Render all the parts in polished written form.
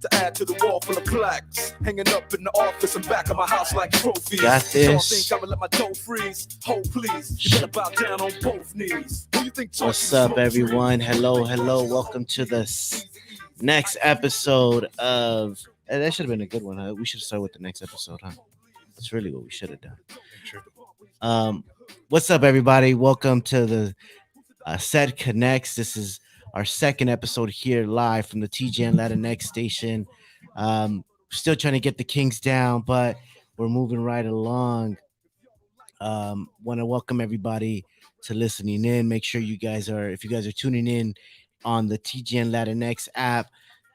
to add to the wall full of plaques, hanging up in the office and back of my house like trophies. Got this. Y'all think I'ma let my dough freeze? Hold please, you better bow down on both knees. Who you think What's up, everyone? Hello. Welcome to the next episode of. That should have been a good one. Huh? We should start with the next episode, huh? That's really what we should have done. What's up, everybody? Welcome to the Set Connects. This is our second episode here live from the TGN Latinx station. Still trying to get the kinks down, but we're moving right along. Want to welcome everybody to listening in. Make sure if you guys are tuning in on the TGN Latinx app,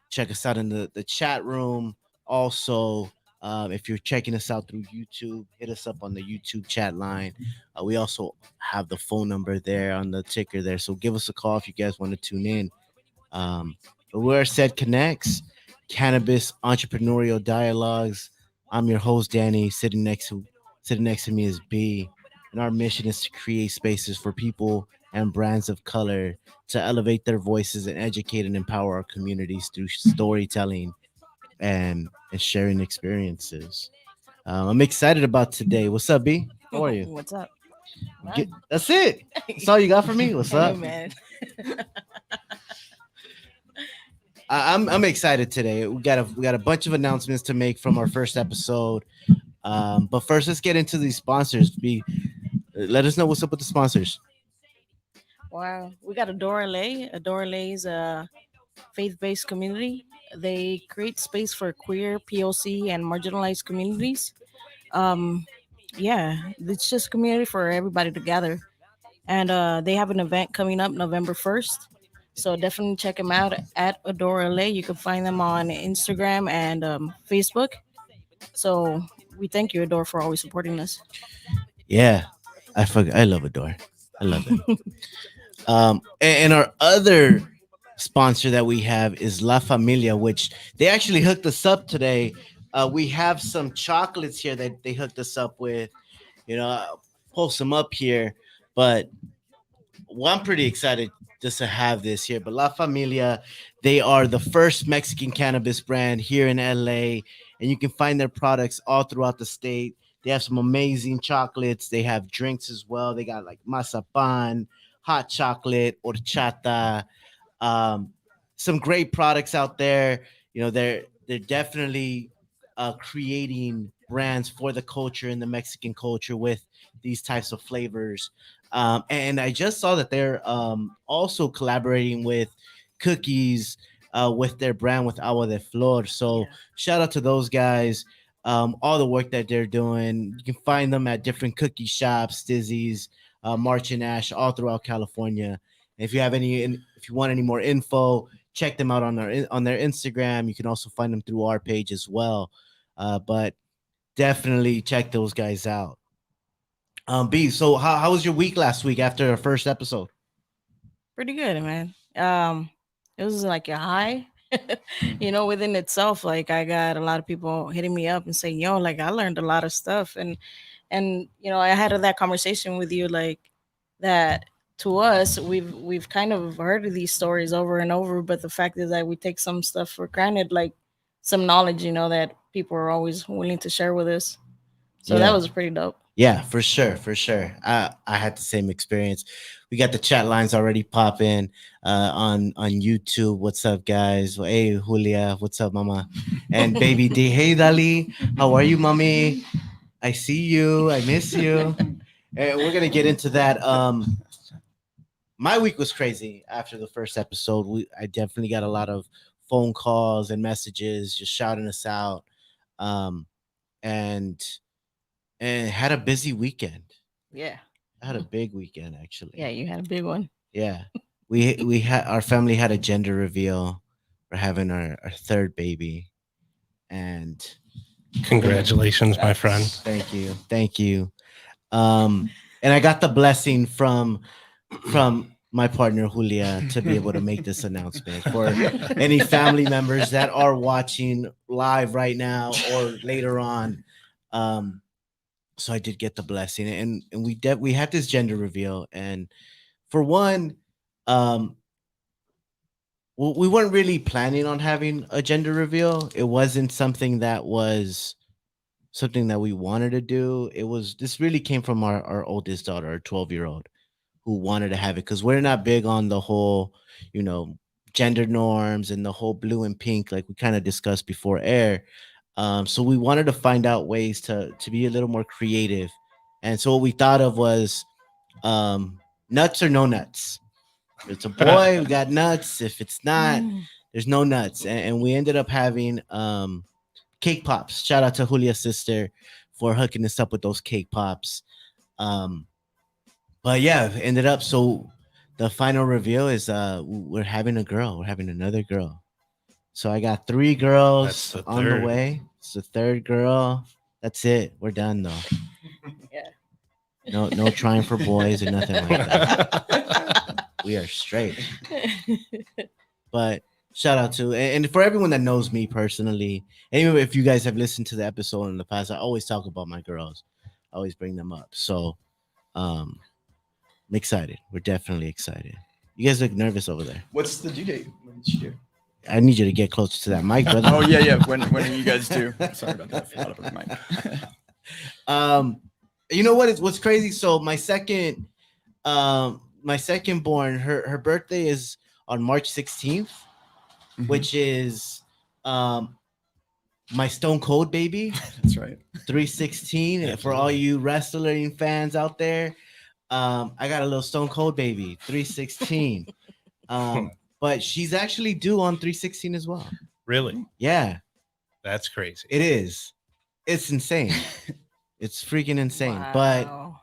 check us out in the chat room. Also, if you're checking us out through YouTube, hit us up on the YouTube chat line. We also have the phone number there on the ticker there, so give us a call if you guys want to tune in. We're Set Connects, Cannabis Entrepreneurial Dialogues. I'm your host, Danny. Sitting next to me is B, and our mission is to create spaces for people and brands of color to elevate their voices and educate and empower our communities through storytelling and sharing experiences. I'm excited about today. What's up, B? How are you? What's up? That's it. That's all you got for me. What's up, man? I'm excited today. We got a bunch of announcements to make from our first episode. But first, let's get into these sponsors. Let us know what's up with the sponsors. Wow, we got Adore LA. Adore LA is a faith-based community. They create space for queer, POC, and marginalized communities. Yeah, it's just a community for everybody to gather. And they have an event coming up November 1st. So definitely check them out at Adore LA. You can find them on Instagram and Facebook. So we thank you, Adore, for always supporting us. Yeah, I love Adore. I love it. And our other sponsor that we have is La Familia, which they actually hooked us up today. We have some chocolates here that they hooked us up with. I'll post them up here, but I'm pretty excited just to have this here. But La Familia, they are the first Mexican cannabis brand here in LA, and you can find their products all throughout the state. They have some amazing chocolates. They have drinks as well. They got like mazapan, hot chocolate, horchata, some great products out there. They're definitely creating brands for the culture and the Mexican culture with these types of flavors. And I just saw that they're also collaborating with cookies with their brand with Agua de Flor. So shout out to those guys. All the work that they're doing. You can find them at different cookie shops, Dizzy's, March and Ash, all throughout California. If you want any more info, check them out on their Instagram. You can also find them through our page as well. But definitely check those guys out. B, so how was your week last week after our first episode? Pretty good, man. It was like a high, within itself. Like I got a lot of people hitting me up and saying, "Yo, like I learned a lot of stuff," and I had that conversation with you, like that. To us, we've kind of heard of these stories over and over, but the fact is that we take some stuff for granted, like some knowledge, that people are always willing to share with us. So that was pretty dope. Yeah, for sure. I had the same experience. We got the chat lines already popping on YouTube. What's up, guys? Hey, Julia. What's up, mama? And baby D. Hey, Dali. How are you, mommy? I see you. I miss you. And we're gonna get into that. My week was crazy after the first episode. I definitely got a lot of phone calls and messages just shouting us out, and had a busy weekend. Yeah, I had a big weekend actually. Yeah, you had a big one. Yeah, we had our family had a gender reveal. We're having our third baby, and congratulations, my friend. Thank you. And I got the blessing from my partner Julia to be able to make this announcement for any family members that are watching live right now or later on. So I did get the blessing, and we had this gender reveal, and for one, well, we weren't really planning on having a gender reveal. It wasn't something that we wanted to do. This really came from our oldest daughter, our 12-year-old, who wanted to have it because we're not big on the whole, you know, gender norms and the whole blue and pink like we kind of discussed before air. So we wanted to find out ways to be a little more creative. And so what we thought of was nuts or no nuts. If it's a boy, we got nuts. If it's not, there's no nuts. And we ended up having cake pops. Shout out to Julia's sister for hooking us up with those cake pops. But yeah, ended up so the final reveal is we're having a girl. We're having another girl. So I got 3 girls That's the on the third. way. It's the 3rd girl. That's it. We're done though. Yeah. No trying for boys or nothing like that. We are straight. But shout out to and for everyone that knows me personally, anyway, if you guys have listened to the episode in the past, I always talk about my girls. I always bring them up. So I'm excited. We're definitely excited. You guys look nervous over there. What's the due date? When did you do? I need you to get closer to that mic, brother. Oh yeah. When are you guys due? Sorry about that. I forgot about the mic. You know what? What's crazy? So my second born, her birthday is on March 16th, which is my Stone Cold baby. That's right. 316. For all you wrestling fans out there, I got a little Stone Cold baby, 316. But she's actually due on 316 as well. Really? Yeah, That's crazy. it is. It's insane. It's freaking insane. Wow.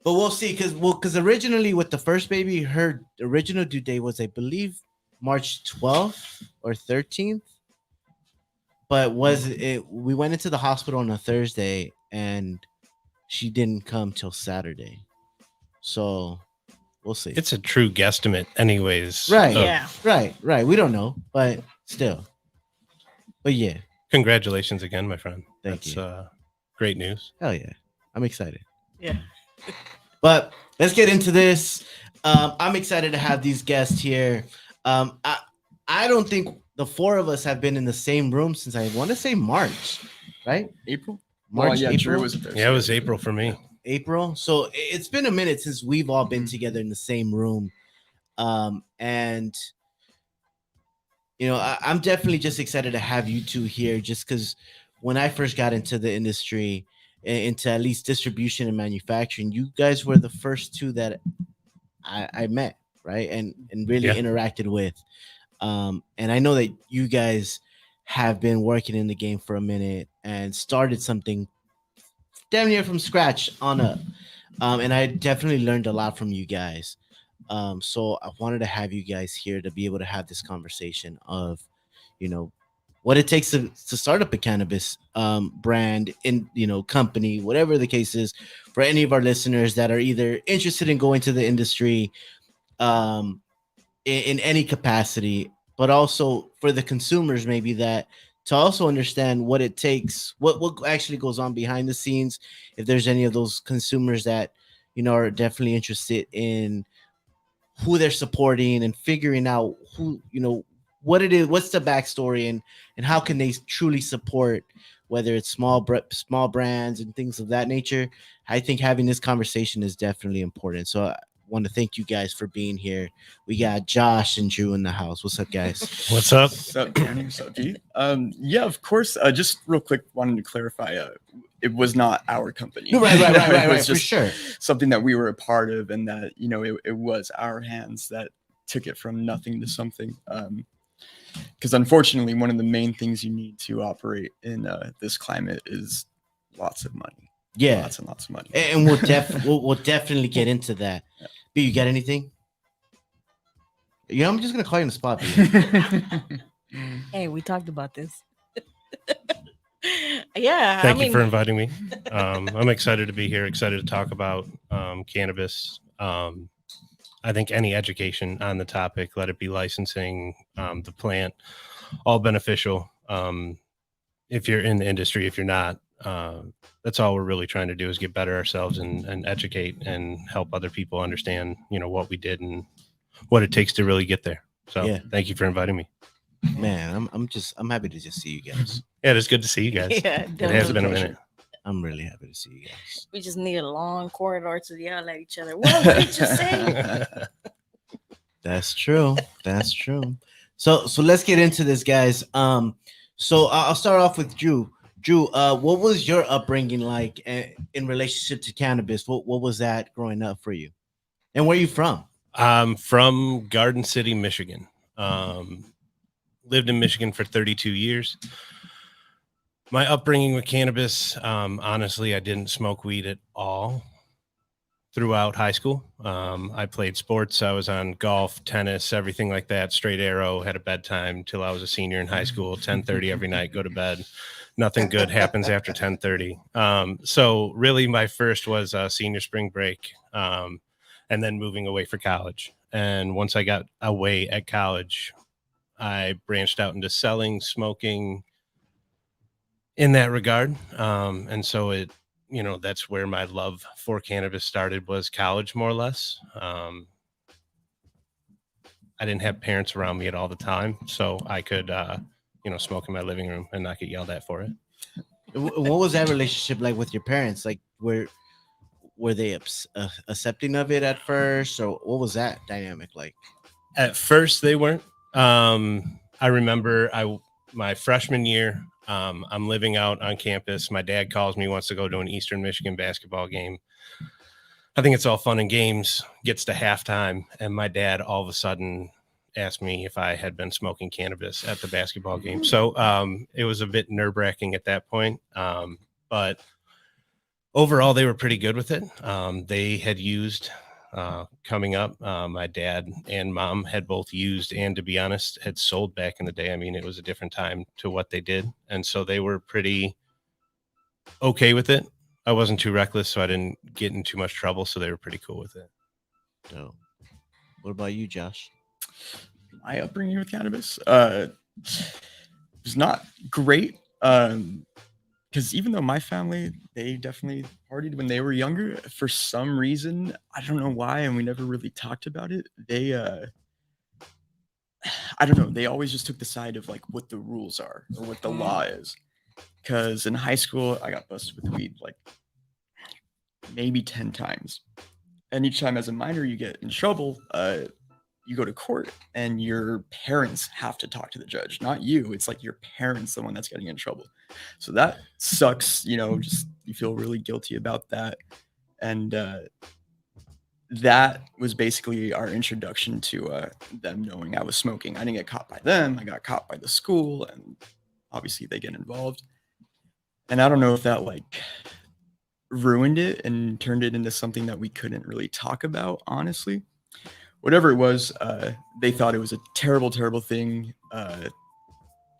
But we'll see because originally with the first baby, her original due date was, I believe, March 12th or 13th. But we went into the hospital on a Thursday and she didn't come till Saturday. So we'll see. It's a true guesstimate, anyways. Right. of- Yeah. Right. We don't know, but still. But yeah, Congratulations again, my friend. Thank That's you. Great news. hell yeah. I'm excited. Yeah. But let's get into this. I'm excited to have these guests here. I don't think the 4 of us have been in the same room since I want to say March, right? April. March, yeah, April. Drew was there. Yeah, it was April for me. April. So it's been a minute since we've all been together in the same room. And you know, I'm definitely just excited to have you two here just because when I first got into the industry, into at least distribution and manufacturing, you guys were the first 2 that I met, right? And really Yeah. interacted with. And I know that you guys have been working in the game for a minute and started something damn near from scratch on up. And I definitely learned a lot from you guys. So I wanted to have you guys here to be able to have this conversation of, you know, what it takes to start up a cannabis brand in, you know, company, whatever the case is, for any of our listeners that are either interested in going to the industry in any capacity, but also for the consumers maybe that to also understand what it takes, what actually goes on behind the scenes. If there's any of those consumers that, you know, are definitely interested in who they're supporting and figuring out who, you know, what it is, what's the backstory, and how can they truly support, whether it's small brands and things of that nature. I think having this conversation is definitely important. So I want to thank you guys for being here. We got Josh and Dru in the house. What's up, guys? What's up? What's up, Danny? What's up, Pete? Yeah, of course. Just real quick, wanted to clarify. It was not our company. No, right, It was for just sure. something that we were a part of, and that, you know, it was our hands that took it from nothing to something. Because unfortunately, one of the main things you need to operate in this climate is lots of money. Yeah, Lots and lots of money. and we'll definitely get into that. Yeah. B, you got anything? You know, I'm just gonna call you on the spot, B. Hey, we talked about this. Yeah. Thank you for inviting me. I'm excited to be here, excited to talk about cannabis. I think any education on the topic, let it be licensing, the plant, all beneficial. If you're in the industry, if you're not, that's all we're really trying to do is get better ourselves and educate and help other people understand, you know, what we did and what it takes to really get there. So Yeah. thank you for inviting me. Man, I'm happy to just see you guys. Yeah, it's good to see you guys. Yeah, It has definitely. been a minute. I'm really happy to see you guys. We just need a long corridor to yell at each other. What did you say? That's true. That's true. So let's get into this, guys. So I'll start off with Drew. Drew, what was your upbringing like in relationship to cannabis? What was that growing up for you? And where are you from? I'm from Garden City, Michigan. Lived in Michigan for 32 years. My upbringing with cannabis, honestly, I didn't smoke weed at all throughout high school. I played sports. I was on golf, tennis, everything like that. Straight arrow, had a bedtime till I was a senior in high school, 10:30 every night, go to bed. Nothing good happens after 10:30. So really my first was senior spring break, and then moving away for college. And once I got away at college, I branched out into selling, smoking in that regard. And so it, that's where my love for cannabis started, was college, more or less. I didn't have parents around me at all the time, so I could, smoke in my living room and not get yelled at for it. What was that relationship like with your parents? Like, were they accepting of it at first, or what was that dynamic like? At first, they weren't. I remember my freshman year, I'm living out on campus. My dad calls me, wants to go to an Eastern Michigan basketball game. I think it's all fun and games, gets to halftime, and my dad all of a sudden asked me if I had been smoking cannabis at the basketball game. So it was a bit nerve-wracking at that point. But overall, they were pretty good with it. They had used coming up. My dad and mom had both used, and to be honest, had sold back in the day. I mean, it was a different time to what they did. And so they were pretty okay with it. I wasn't too reckless, so I didn't get in too much trouble. So they were pretty cool with it. So, what about you, Josh? My upbringing with cannabis was not great. Because even though my family, they definitely partied when they were younger, for some reason, I don't know why, and we never really talked about it. They, I don't know, they always just took the side of like what the rules are or what the law is. Because in high school, I got busted with weed like maybe 10 times. And each time as a minor, you get in trouble, you go to court and your parents have to talk to the judge, not you. It's like your parents, the one that's getting in trouble. So that sucks, just you feel really guilty about that. And that was basically our introduction to them knowing I was smoking. I didn't get caught by them. I got caught by the school, and obviously they get involved. And I don't know if that like ruined it and turned it into something that we couldn't really talk about, honestly. Whatever it was, they thought it was a terrible, terrible thing.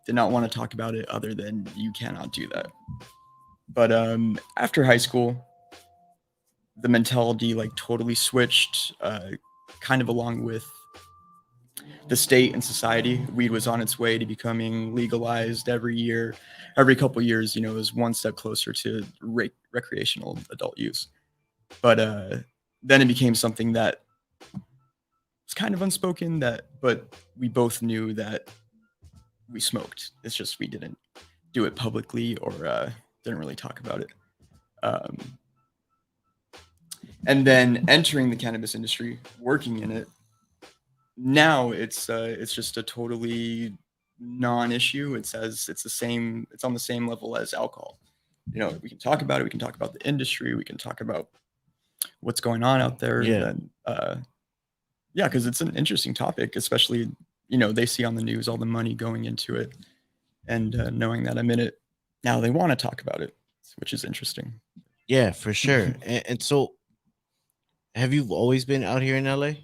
Did not want to talk about it other than you cannot do that. But after high school, the mentality like totally switched, kind of along with the state and society. Weed was on its way to becoming legalized every year. Every couple years, it was one step closer to recreational adult use. But then it became something that was kind of unspoken, but we both knew that we smoked. It's just we didn't do it publicly or didn't really talk about it. And then entering the cannabis industry, working in it, now it's just a totally non-issue. It's on the same level as alcohol. We can talk about it. We can talk about the industry. We can talk about what's going on out there. Yeah. And, yeah, because it's an interesting topic, especially, they see on the news all the money going into it, and knowing that I'm in it now, they want to talk about it, which is interesting. Yeah, for sure. And so, have you always been out here in LA?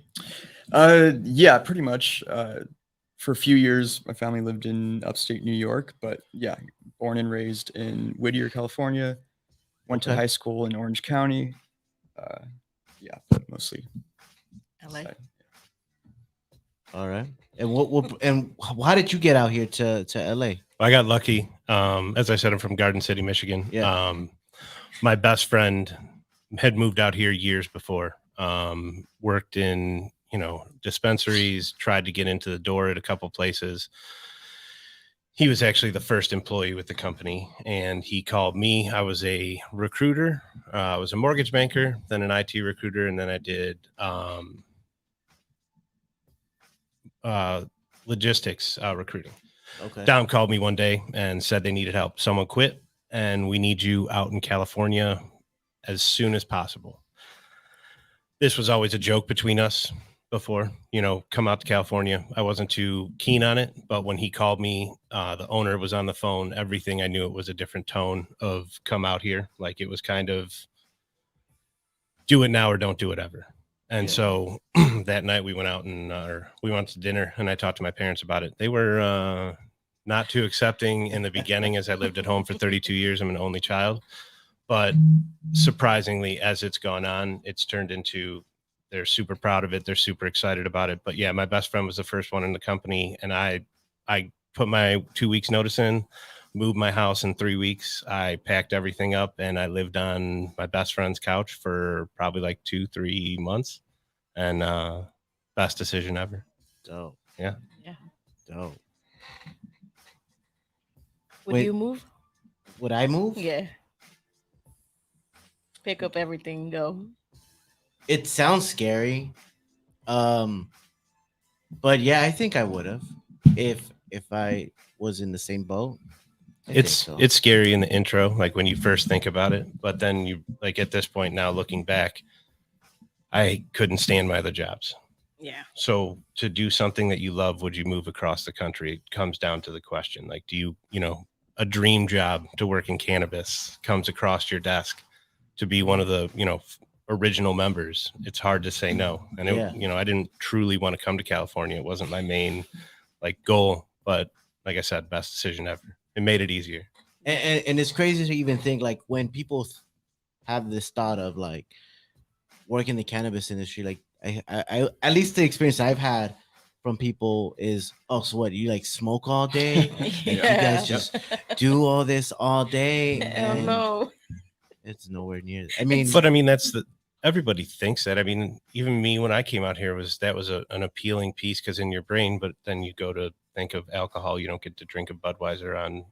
Yeah, pretty much. For a few years, my family lived in upstate New York, but yeah, born and raised in Whittier, California. Went to high school in Orange County. Yeah, but mostly LA. All right. And how did you get out here to LA? I got lucky. As I said, I'm from Garden City, Michigan. Yeah. My best friend had moved out here years before. Worked in dispensaries, tried to get into the door at a couple places. He was actually the first employee with the company, and he called me. I was a recruiter. I was a mortgage banker, then an IT recruiter, and then I did logistics recruiting. Okay. Dom called me one day and said they needed help. Someone quit, and we need you out in California as soon as possible. This was always a joke between us before, come out to California. I wasn't too keen on it, but when he called me, the owner was on the phone. Everything I knew, it was a different tone of come out here. Like it was kind of do it now or don't do it ever. And so that night we went out and we went to dinner, and I talked to my parents about it. They were not too accepting in the beginning, as I lived at home for 32 years. I'm an only child. But surprisingly, as it's gone on, it's turned into they're super proud of it. They're super excited about it. But yeah, my best friend was the first one in the company, and I put my 2 weeks notice in, moved my house in 3 weeks. I packed everything up, and I lived on my best friend's couch for probably like 2-3 months, and best decision ever. Dope. Yeah. Dope. Would Wait. you move? Would I move? Yeah. Pick up everything and go. It sounds scary. But yeah, I think I would have if I was in the same boat. I think so. It's scary in the intro, like when you first think about it, but then you like at this point now looking back, I couldn't stand my other jobs. Yeah. So to do something that you love, would you move across the country? It comes down to the question, like, do you, a dream job to work in cannabis comes across your desk to be one of the, original members. It's hard to say no. And I didn't truly want to come to California. It wasn't my main goal, but like I said, best decision ever. It made it easier. And it's crazy to even think like when people have this thought of like work in the cannabis industry, like I at least the experience I've had from people is, oh, so what, you like smoke all day? Like, you guys just do all this all day? Hell no. It's nowhere near. I mean, that's everybody thinks that. I mean, even me when I came out here that was an appealing piece because in your brain, but then you go to think of alcohol, you don't get to drink a Budweiser on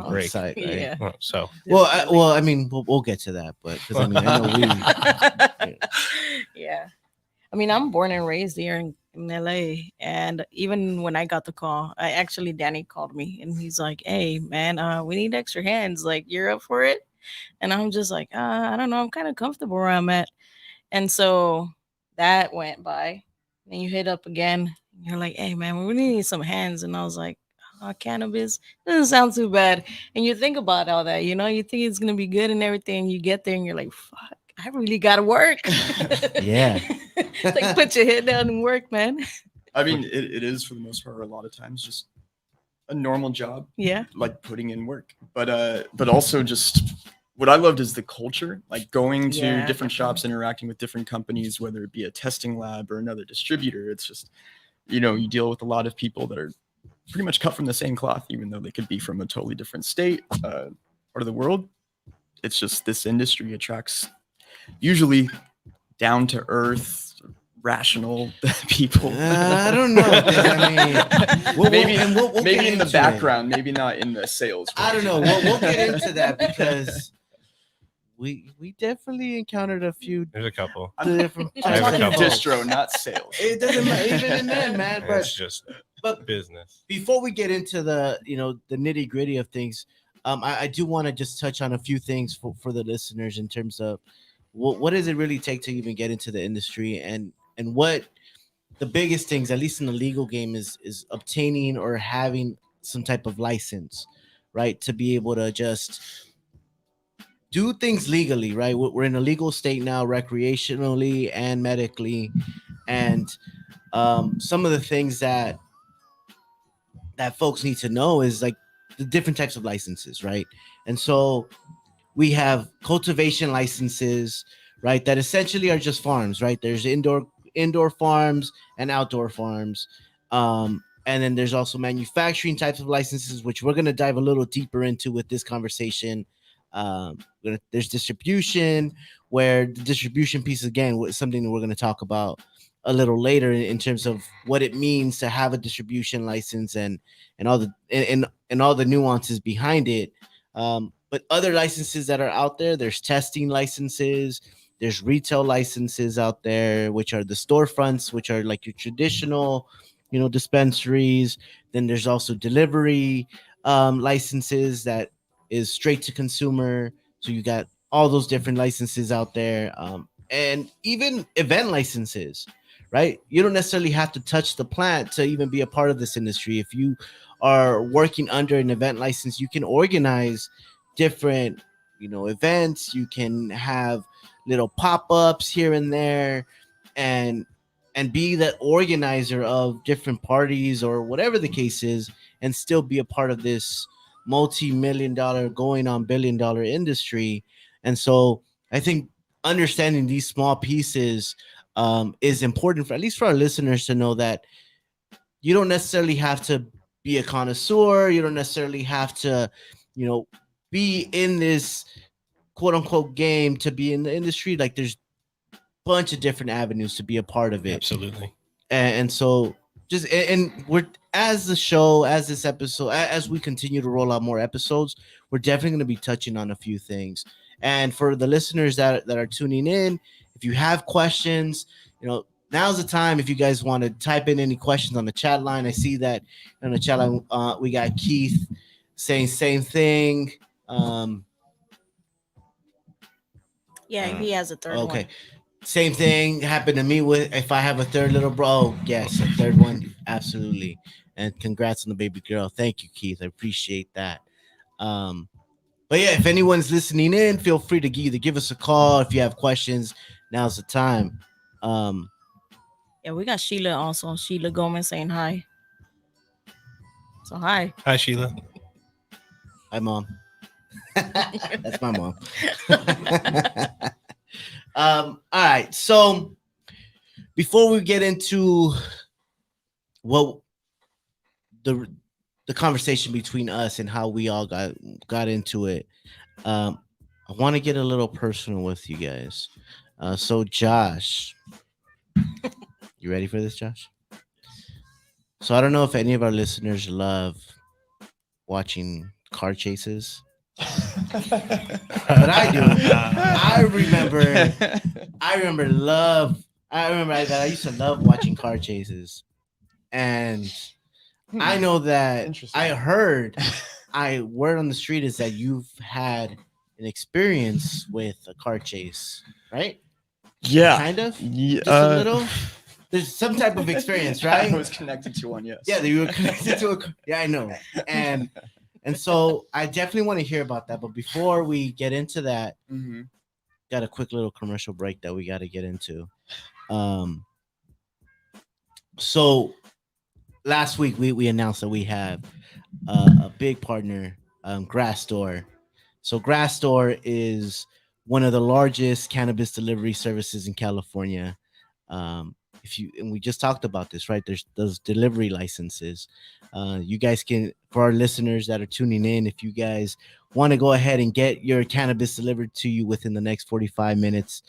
break. Site, right? Yeah. So I mean, we'll get to that, but because I mean, I know we. Yeah. I mean, I'm born and raised here in LA, and even when I got the call, Danny called me and he's like, "Hey, man, we need extra hands. Like, you're up for it?" And I'm just like, I don't know. I'm kind of comfortable where I'm at. And so that went by. Then you hit up again. And you're like, "Hey, man, we really need some hands." And I was like, cannabis doesn't sound too bad. And you think about all that, you think it's going to be good and everything. You get there and you're like, fuck, I really got to work. Yeah. Like, put your head down and work, man. I mean, it is for the most part, a lot of times, just a normal job. Yeah. Like putting in work. But also just what I loved is the culture, like going to different shops, interacting with different companies, whether it be a testing lab or another distributor. It's just, you deal with a lot of people that are pretty much cut from the same cloth, even though they could be from a totally different state, part of the world. It's just this industry attracts usually down to earth, rational people. I don't know. I mean, maybe in the background, maybe not in the sales. I don't know. We'll get into that because we definitely encountered a few. There's a couple. Different. I'm talking couple. distro, not sales. It doesn't matter, even in that, man. It's just but business. Before we get into the the nitty gritty of things, I do want to just touch on a few things for the listeners in terms of what does it really take to even get into the industry, and what the biggest things, at least in the legal game, is obtaining or having some type of license, right, to be able to just do things legally, right? We're in a legal state now, recreationally and medically, and some of the things that folks need to know is like the different types of licenses, right? And so we have cultivation licenses, right, that essentially are just farms, right? There's indoor farms and outdoor farms, and then there's also manufacturing types of licenses, which we're going to dive a little deeper into with this conversation. There's distribution, where the distribution piece again is something that we're going to talk about a little later in terms of what it means to have a distribution license and all the and all the nuances behind it. But other licenses that are out there, there's testing licenses, there's retail licenses out there, which are the storefronts, which are like your traditional, dispensaries. Then there's also delivery licenses that is straight to consumer. So you got all those different licenses out there, and even event licenses, right? You don't necessarily have to touch the plant to even be a part of this industry. If you are working under an event license, you can organize different, events. You can have little pop-ups here and there, and be the organizer of different parties or whatever the case is, and still be a part of this multi-million dollar going on billion-dollar industry. And so I think understanding these small pieces is important, for at least for our listeners, to know that you don't necessarily have to be a connoisseur. You don't necessarily have to, be in this quote unquote game to be in the industry. Like, there's a bunch of different avenues to be a part of it. Absolutely. And so just, and we're, as the show, as this episode, as we continue to roll out more episodes, we're definitely going to be touching on a few things. And for the listeners that are tuning in, if you have questions, now's the time. If you guys want to type in any questions on the chat line, I see that on the chat line, we got Keith saying same thing. Yeah, he has a third one. Okay. Same thing happened to me with, if I have a third little bro. Oh, yes, a third one. Absolutely. And congrats on the baby girl. Thank you, Keith. I appreciate that. But yeah, if anyone's listening in, feel free to either give us a call. If you have questions, now's the time. Yeah, we got Sheila also. Sheila Gomez saying hi. So hi. Hi, Sheila. Hi, Mom. That's my mom. All right. So before we get into what the conversation between us and how we all got into it, I want to get a little personal with you guys. So Josh, you ready for this, Josh? So I don't know if any of our listeners love watching car chases. But I do. I remember that I used to love watching car chases. And I know that I heard, word on the street is that you've had an experience with a car chase, right? Yeah. Kind of? Yeah, Just a little? There's some type of experience, right? I was connected to one, yes. Yeah, you were connected to a. Yeah, I know. And so I definitely want to hear about that. But before we get into that, got a quick little commercial break that we got to get into. So last week we announced that we have a big partner, Grassdoor. So Grassdoor is one of the largest cannabis delivery services in California. And we just talked about this, right? There's those delivery licenses. You guys can, for our listeners that are tuning in, if you guys want to go ahead and get your cannabis delivered to you within the next 45 minutes,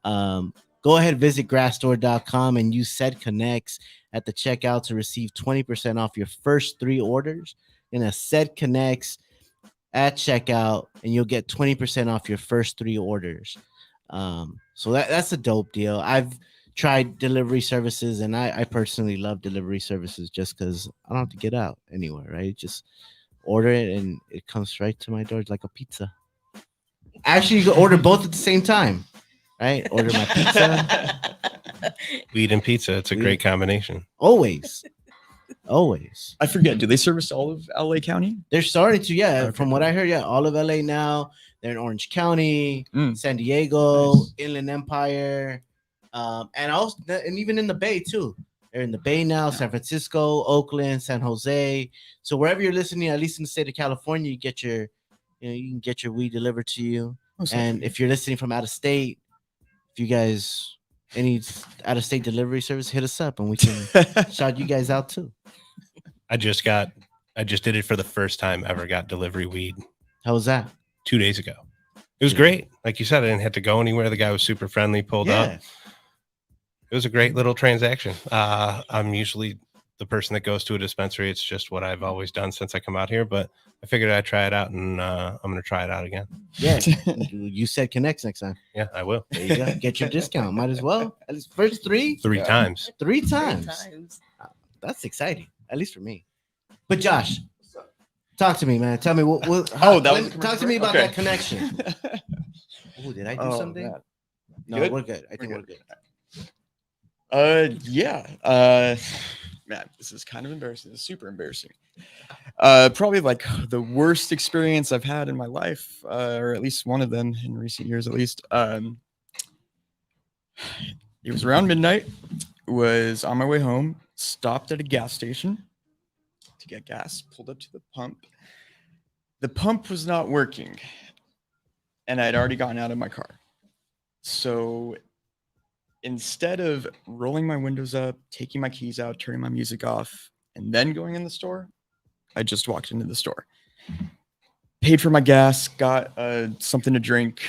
go ahead, visit grassdoor.com and use said connects at the checkout to receive 20% off your first 3 orders. And a said connects at checkout, and you'll get 20% off your first 3 orders. So that's a dope deal. I've tried delivery services, and I personally love delivery services just because I don't have to get out anywhere, right? Just order it and it comes right to my door like a pizza. Actually, you can order both at the same time, right? Order my pizza. Weed and pizza. It's a great combination. Always. I forget, do they service all of LA County? They're starting to, yeah. Okay, From what cool. I heard, yeah, all of LA now. They're in Orange County, San Diego, Nice. Inland Empire, and even in the Bay too. They're in the Bay now, San Francisco, Oakland, San Jose. So wherever you're listening, at least in the state of California, you can get your weed delivered to you. And if you're listening from out of state, if you guys any out of state delivery service, hit us up and we can shout you guys out too. I just did it for the first time ever. Got delivery weed. How was that? 2 days ago. It was great. Like you said, I didn't have to go anywhere. The guy was super friendly, pulled up. It was a great little transaction. I'm usually the person that goes to a dispensary. It's just what I've always done since I come out here, but I figured I'd try it out, and I'm going to try it out again. Yeah, you said connects next time. Yeah, I will. There you go. Get your discount. Might as well. At least first three Times. Three times. That's exciting, at least for me. But Josh, talk to me, man. Tell me talk to me about that connection. Oh, did I do something? Man. No, Good? we're good. I think we're good. Yeah. Man, this is kind of embarrassing. It's super embarrassing. Probably like the worst experience I've had in my life, or at least one of them in recent years, at least. It was around midnight. Was on my way home. Stopped at a gas station to get gas. Pulled up to the pump. The pump was not working, and I'd already gotten out of my car. So instead of rolling my windows up, taking my keys out, turning my music off, and then going in the store, I just walked into the store, paid for my gas, got something to drink,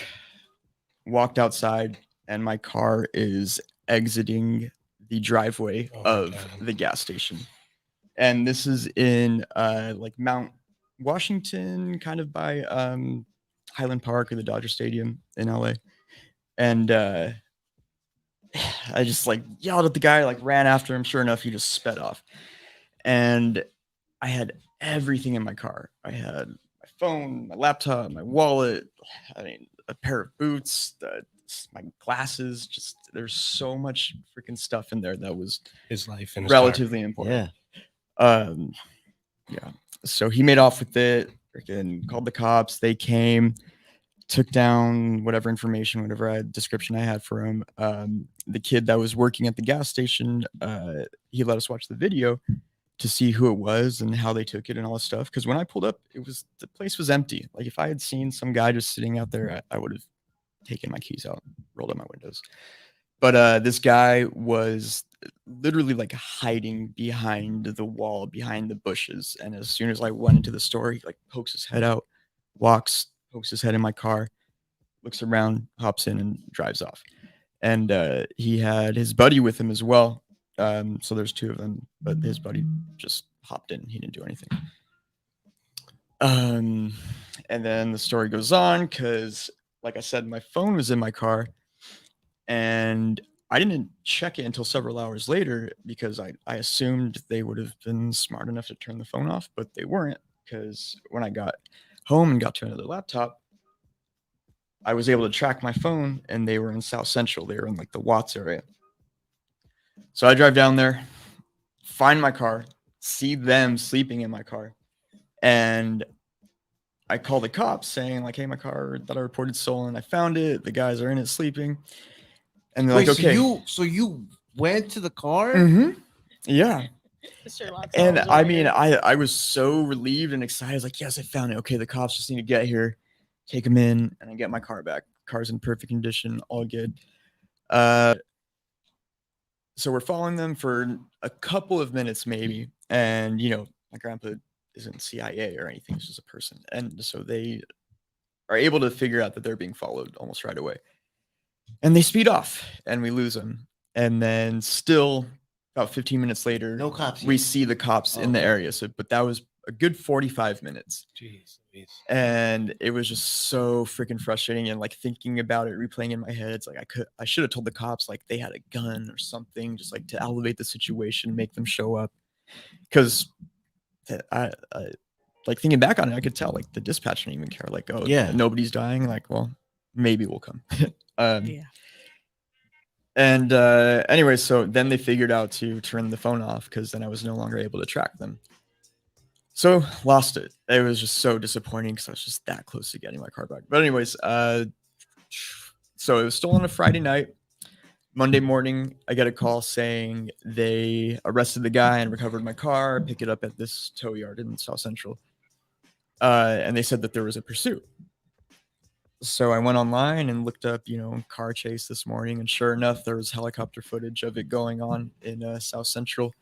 walked outside, and my car is exiting the driveway of the gas station. And this is in like Mount Washington, kind of by Highland Park or the Dodger Stadium in LA. And I just like yelled at the guy, like ran after him. Sure enough, he just sped off. And I had everything in my car. I had my phone, my laptop, my wallet, I mean, a pair of boots, my glasses. Just there's so much freaking stuff in there that was His life and relatively important. Yeah. Yeah. So he made off with it, freaking called the cops. They came, took down whatever information, whatever description I had for him. The kid that was working at the gas station, he let us watch the video to see who it was and how they took it and all this stuff. Because when I pulled up, the place was empty. Like if I had seen some guy just sitting out there, I would have taken my keys out, rolled up my windows. But this guy was literally like hiding behind the wall, behind the bushes. And as soon as I went into the store, he like pokes his head out, walks, pokes his head in my car, looks around, hops in, and drives off. And he had his buddy with him as well. So there's two of them, but his buddy just hopped in. He didn't do anything. And then the story goes on because, like I said, my phone was in my car, and I didn't check it until several hours later because I assumed they would have been smart enough to turn the phone off, but they weren't, because when I got home and got to another laptop, I was able to track my phone, and they were in South Central. They were in like the Watts area. So I drive down there, find my car, see them sleeping in my car, and I call the cops saying like, hey, my car that I reported stolen, I found it. The guys are in it sleeping. And they're like, okay. So you went to the car? Mm-hmm. Yeah. Sherlock And Holmes I over mean, here. I was so relieved and excited. I was like, yes, I found it. Okay, the cops just need to get here, take them in, and I get my car back. Car's in perfect condition, all good. So we're following them for a couple of minutes, maybe. And, you know, my grandpa isn't CIA or anything. He's just a person. And so they are able to figure out that they're being followed almost right away. And they speed off, and we lose them. And then still about 15 minutes later, No cops we yet. see the cops in the area. So, but that was a good 45 minutes. Jeez. And it was just so freaking frustrating, and like thinking about it, replaying in my head, it's like I should have told the cops like they had a gun or something, just like to elevate the situation, make them show up. Because I like thinking back on it, I could tell like the dispatch didn't even care. Like, oh Yeah. nobody's dying. Like, well, maybe we'll come. Yeah. And anyway, so then they figured out to turn the phone off, because then I was no longer able to track them. So lost it. It was just so disappointing because I was just that close to getting my car back. But anyways, so it was stolen a Friday night. Monday morning, I get a call saying they arrested the guy and recovered my car, pick it up at this tow yard in South Central. And they said that there was a pursuit. So I went online and looked up, you know, car chase this morning. And sure enough, there was helicopter footage of it going on in South Central.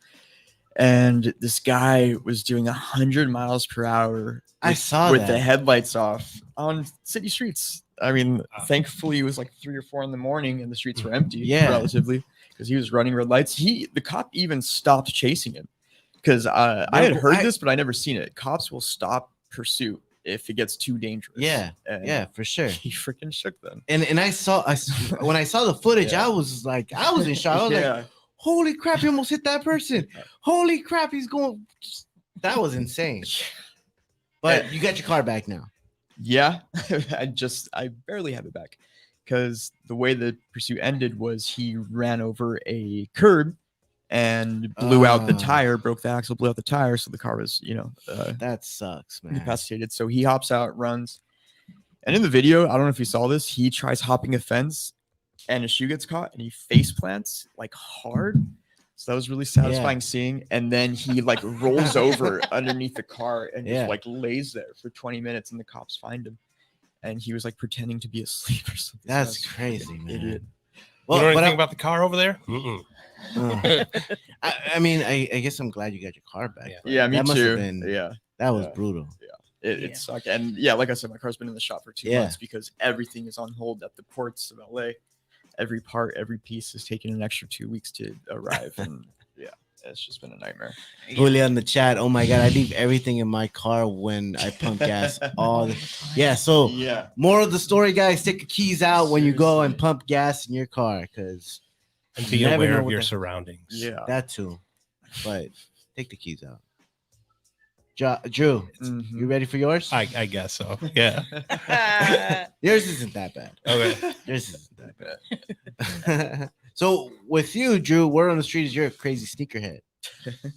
And this guy was doing 100 miles per hour. I saw with that. the headlights off on city streets. I mean, thankfully it was like 3 or 4 in the morning and the streets were empty, Yeah. relatively. because he was running red lights. The cop even stopped chasing him because I had heard this, but I never seen it. Cops will stop pursuit if it gets too dangerous. Yeah, And yeah, for sure. he freaking shook them. And when I saw the footage, Yeah. I was in shock. I was like, holy crap, he almost hit that person. Holy crap, he's going. That was insane. But you got your car back now. Yeah, I barely have it back because the way the pursuit ended was he ran over a curb and blew out the tire, broke the axle, blew out the tire. So the car was, that sucks, man. incapacitated. So he hops out, runs. And in the video, I don't know if you saw this, he tries hopping a fence and his shoe gets caught and he face plants like hard. So that was really satisfying seeing. And then he like rolls over underneath the car and just like lays there for 20 minutes and the cops find him. And he was like pretending to be asleep or something. That's crazy, man. Idiot. Well, you know anything about the car over there? I mean, I guess I'm glad you got your car back. Yeah, me that must too. have been, that was brutal. It sucked. And like I said, my car's been in the shop for 2 months because everything is on hold at the ports of LA. Every part, every piece is taking an extra 2 weeks to arrive. And it's just been a nightmare. Julia in the chat. Oh my God, I leave everything in my car when I pump gas. So more of the story, guys, take the keys out when you go and pump gas in your car because and be aware of your surroundings. Yeah, that too. But take the keys out. Drew, you ready for yours? I guess so. Yeah. Yours isn't that bad. Okay. Yours isn't that bad. So with you, Drew, word on the street is you're a crazy sneakerhead.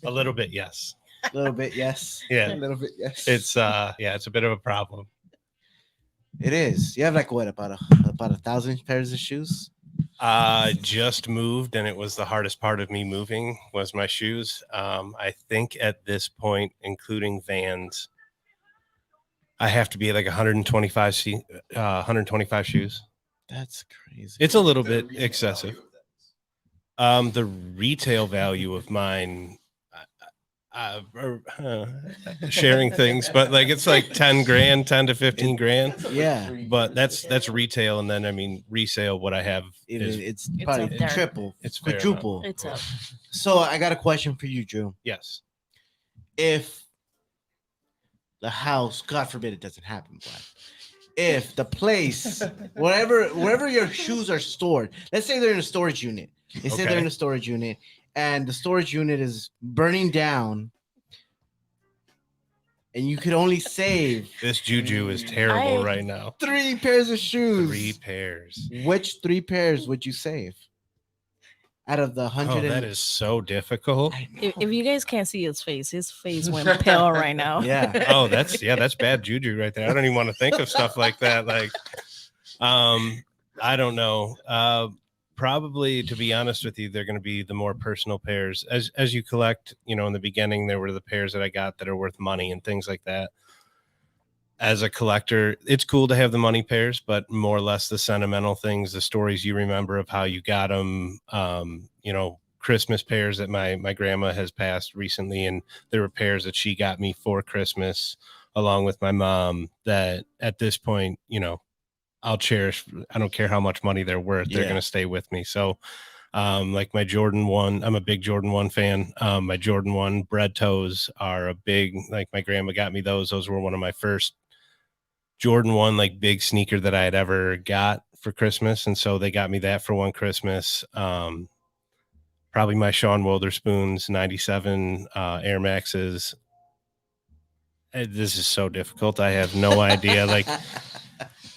A little bit, yes. A little bit, yes. Yeah. A little bit, yes. It's it's a bit of a problem. It is. You have like what, about 1,000 pairs of shoes? Just moved, and it was the hardest part of me moving was my shoes. I think at this point, including Vans, I have to be like 125 shoes. That's crazy. It's a little bit excessive. The retail value of mine, sharing things, but like it's like 10 grand, 10 to 15 grand. Yeah. But that's retail. And then, I mean, resale, what I have it's probably triple, it's quadruple. It's up. So I got a question for you, Drew. Yes. If the house, God forbid it doesn't happen, but if the place, wherever your shoes are stored, let's say they're in a storage unit. They say they're in a storage unit and the storage unit is burning down and you could only save this juju is terrible right now. 3 pairs of shoes. 3 pairs. Which 3 pairs would you save out of the 100? That is so difficult. If you guys can't see his face went pale right now. Yeah. Oh, that's bad juju right there. I don't even want to think of stuff like that. Like, I don't know. Probably, to be honest with you, they're going to be the more personal pairs. As you collect, in the beginning, there were the pairs that I got that are worth money and things like that. As a collector, it's cool to have the money pairs, but more or less the sentimental things, the stories you remember of how you got them, Christmas pairs that my grandma has passed recently. And there were pairs that she got me for Christmas along with my mom that at this point, I'll cherish. I don't care how much money they're worth. They're going to stay with me. So, like my Jordan 1, I'm a big Jordan 1 fan. My Jordan 1 bread toes are a big, like my grandma got me those. Those were one of my first Jordan 1, like big sneaker that I had ever got for Christmas. And so they got me that for one Christmas. Probably my Sean Wotherspoon's 97 Air Maxes. This is so difficult. I have no idea. Like,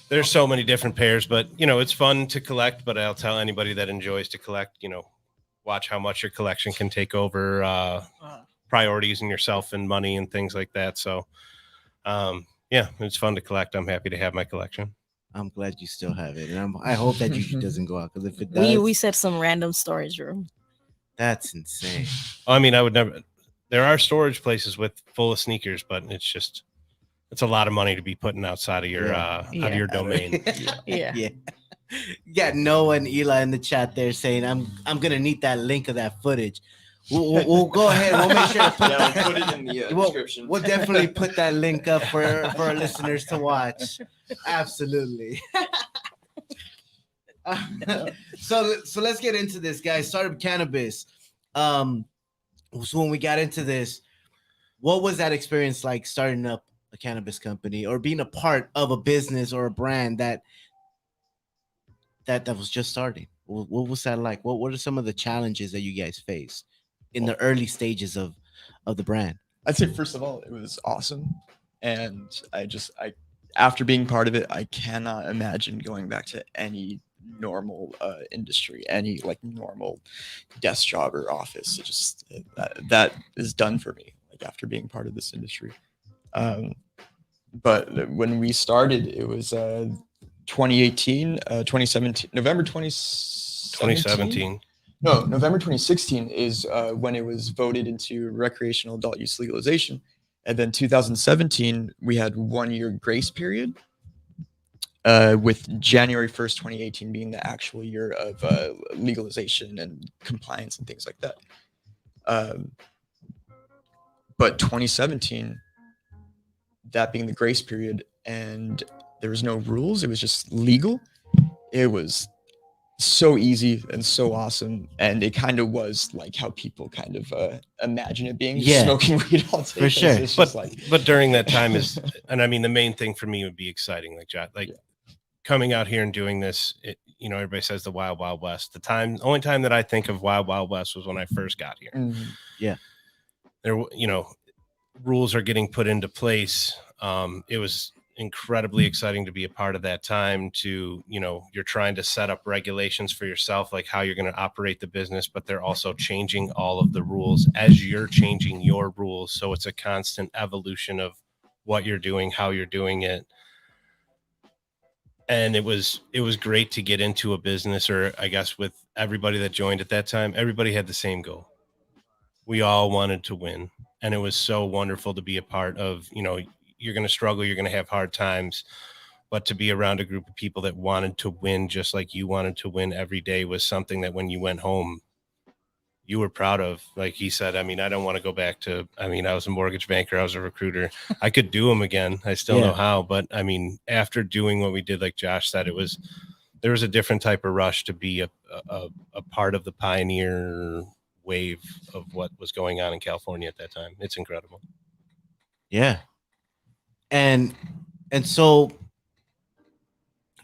there's so many different pairs, but it's fun to collect. But I'll tell anybody that enjoys to collect, watch how much your collection can take over priorities in yourself and money and things like that. So, it's fun to collect. I'm happy to have my collection. I'm glad you still have it, and I hope that juju doesn't go out because if it does, we said some random storage room. That's insane. I mean, I would never. There are storage places full of sneakers, but it's a lot of money to be putting outside of your out of your domain. Yeah. You got Noah and Eli in the chat there saying, "I'm gonna need that link of that footage." We'll go ahead. We'll make sure to put it in the description. We'll definitely put that link up for our listeners to watch. Absolutely. So let's get into this, guys. Startup cannabis. So when we got into this, what was that experience like starting up a cannabis company or being a part of a business or a brand that was just starting? What was that like? What are some of the challenges that you guys faced in the early stages of the brand? I'd say first of all, it was awesome, and I after being part of it, I cannot imagine going back to any normal industry, any like normal desk job or office. It just that is done for me. Like after being part of this industry, but when we started, it was 2018, 2017, November 2017. No, November 2016 is when it was voted into recreational adult use legalization. And then 2017, we had 1 year grace period, with January 1st, 2018 being the actual year of legalization and compliance and things like that. But 2017, that being the grace period, and there was no rules, it was just legal. It was so easy and so awesome, and it kind of was like how people kind of imagine it being, just smoking weed all day. For sure. It's just But during that time is, and I mean, the main thing for me would be exciting, like Josh, coming out here and doing this. Everybody says the Wild Wild West. The only time that I think of Wild Wild West was when I first got here. Mm-hmm. Yeah, there, rules are getting put into place. It was incredibly exciting to be a part of that time. You're trying to set up regulations for yourself, like how you're going to operate the business, but they're also changing all of the rules as you're changing your rules. So it's a constant evolution of what you're doing, how you're doing it. And it was great to get into a business, or I guess with everybody that joined at that time, everybody had the same goal. We all wanted to win. And it was so wonderful to be a part of, you're going to struggle, you're going to have hard times, but to be around a group of people that wanted to win just like you wanted to win every day was something that when you went home, you were proud of. Like he said, I mean, I don't want to go back to, I was a mortgage banker, I was a recruiter. I could do them again. I still know how, but I mean, after doing what we did, like Josh said, there was a different type of rush to be a part of the pioneer wave of what was going on in California at that time. It's incredible. Yeah. And so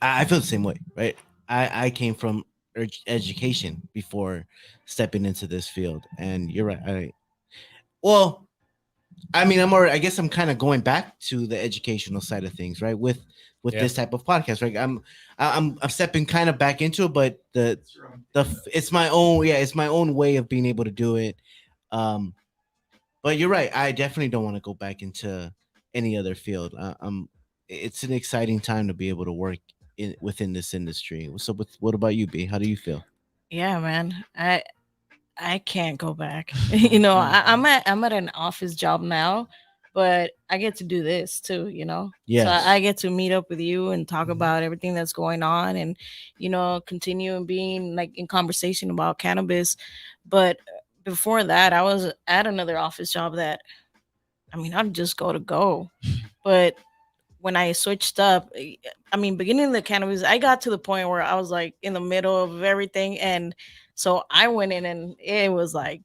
I feel the same way, right? I came from education before stepping into this field, and you're right. I guess I'm kind of going back to the educational side of things, right? With this type of podcast, right? I'm stepping kind of back into it, but it's my own way of being able to do it. But you're right. I definitely don't want to go back into any other field. It's an exciting time to be able to work within this industry. So, what about you, B? How do you feel? Yeah, man. I can't go back. I'm at an office job now, but I get to do this too. Yes. So I get to meet up with you and talk about everything that's going on, and continue and being like in conversation about cannabis. But before that, I was at another office job that, I'd just go. But when I switched up, beginning of the cannabis, I got to the point where I was like in the middle of everything. And so I went in, and it was like,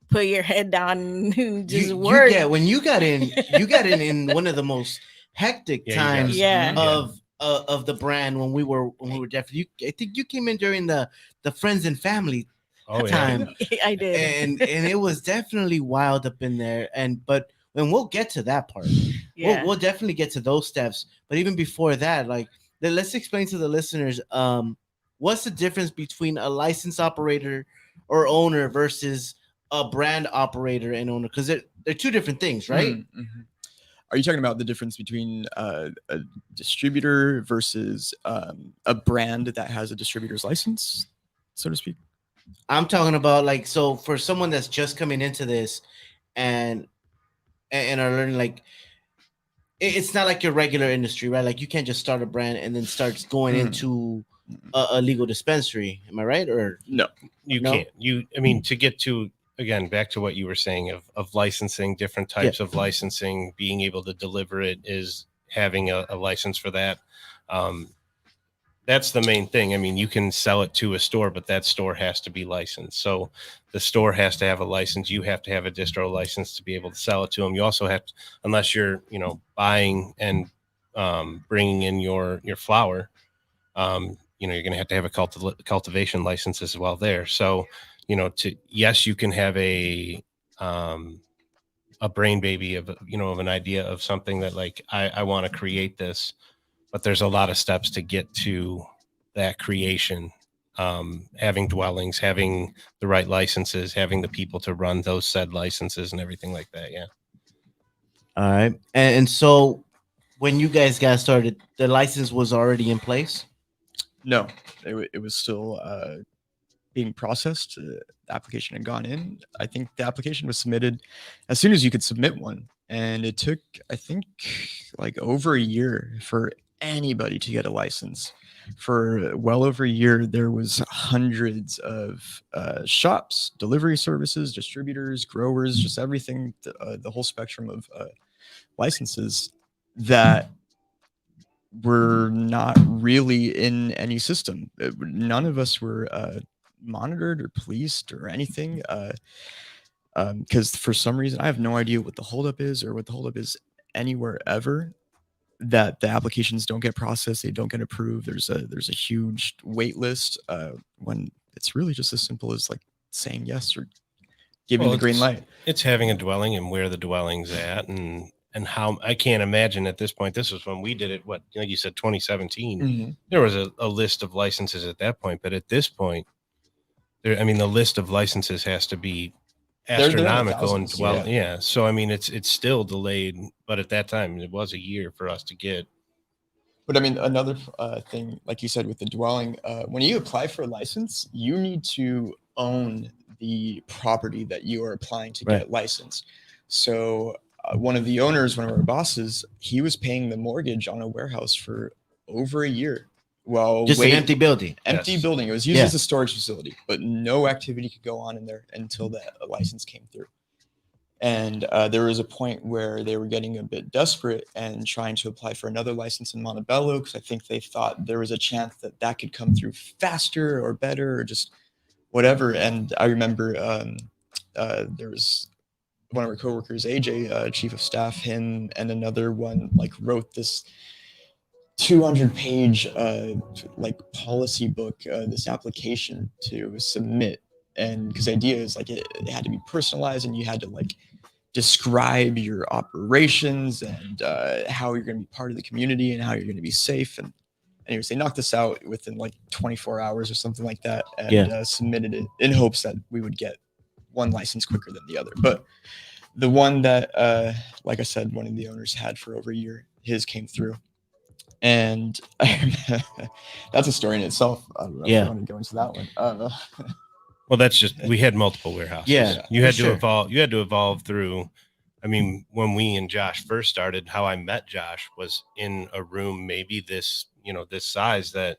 put your head down and just work. When you got in one of the most hectic times of the brand when we were definitely, I think you came in during the friends and family time. I did. And it was definitely wild up in there. But we'll get to that part. We'll definitely get to those steps. But even before that, let's explain to the listeners, what's the difference between a licensed operator or owner versus a brand operator and owner? Because they're two different things, right? Mm-hmm. Are you talking about the difference between a distributor versus a brand that has a distributor's license, so to speak? I'm talking about so for someone that's just coming into this and are learning, it's not like your regular industry, right? You can't just start a brand and then start going into a legal dispensary. Am I right? Or no, you can't. To get to, again, back to what you were saying of licensing, different types of licensing, being able to deliver it is having a license for that. that's the main thing. I mean, you can sell it to a store, but that store has to be licensed. So the store has to have a license. You have to have a distro license to be able to sell it to them. You also have to, unless you're, buying and bringing in your flower, you're going to have a cultivation license as well there. So, yes, you can have a brain baby of an idea of something that like I want to create this, but there's a lot of steps to get to that creation. Having dwellings, having the right licenses, having the people to run those said licenses and everything like that. Yeah. All right. And so when you guys got started, the license was already in place? No, it was still being processed. The application had gone in. I think the application was submitted as soon as you could submit one. And it took, I think, like over a year for anybody to get a license. For well over a year, there was hundreds of shops, delivery services, distributors, growers, just everything, the whole spectrum of licenses that were not really in any system. None of us were monitored or policed or anything. Because for some reason, I have no idea what the holdup is or what the holdup is anywhere ever. That the applications don't get processed, they don't get approved. There's a huge wait list when it's really just as simple as like saying yes or giving the green light. It's having a dwelling and where the dwelling's at, and how I can't imagine at this point. This was when we did it. What, like you said, 2017. Mm-hmm. There was a list of licenses at that point, but at this point, the list of licenses has to be astronomical and dwell. Yeah. So I mean, it's still delayed, but at that time, it was a year for us to get. But I mean, another thing, like you said, with the dwelling, when you apply for a license, you need to own the property that you are applying to get licensed. So one of the owners, one of our bosses, he was paying the mortgage on a warehouse for over a year. Well, just an empty building. Empty building. It was used as a storage facility, but no activity could go on in there until that license came through. And there was a point where they were getting a bit desperate and trying to apply for another license in Montebello because I think they thought there was a chance that that could come through faster or better or just whatever. And I remember there was one of our coworkers, AJ, chief of staff, him and another one like wrote this 200-page like policy book, this application to submit. And because the idea is like it had to be personalized and you had to like describe your operations and how you're going to be part of the community and how you're going to be safe. And anyways, they knocked this out within like 24 hours or something like that and submitted it in hopes that we would get one license quicker than the other. But the one that, like I said, one of the owners had for over a year, his came through. And that's a story in itself. I don't know if I want to go into that one. Well, that's just, we had multiple warehouses. Yeah, you had to evolve. You had to evolve through. I mean, when we and Josh first started, how I met Josh was in a room, maybe this size, that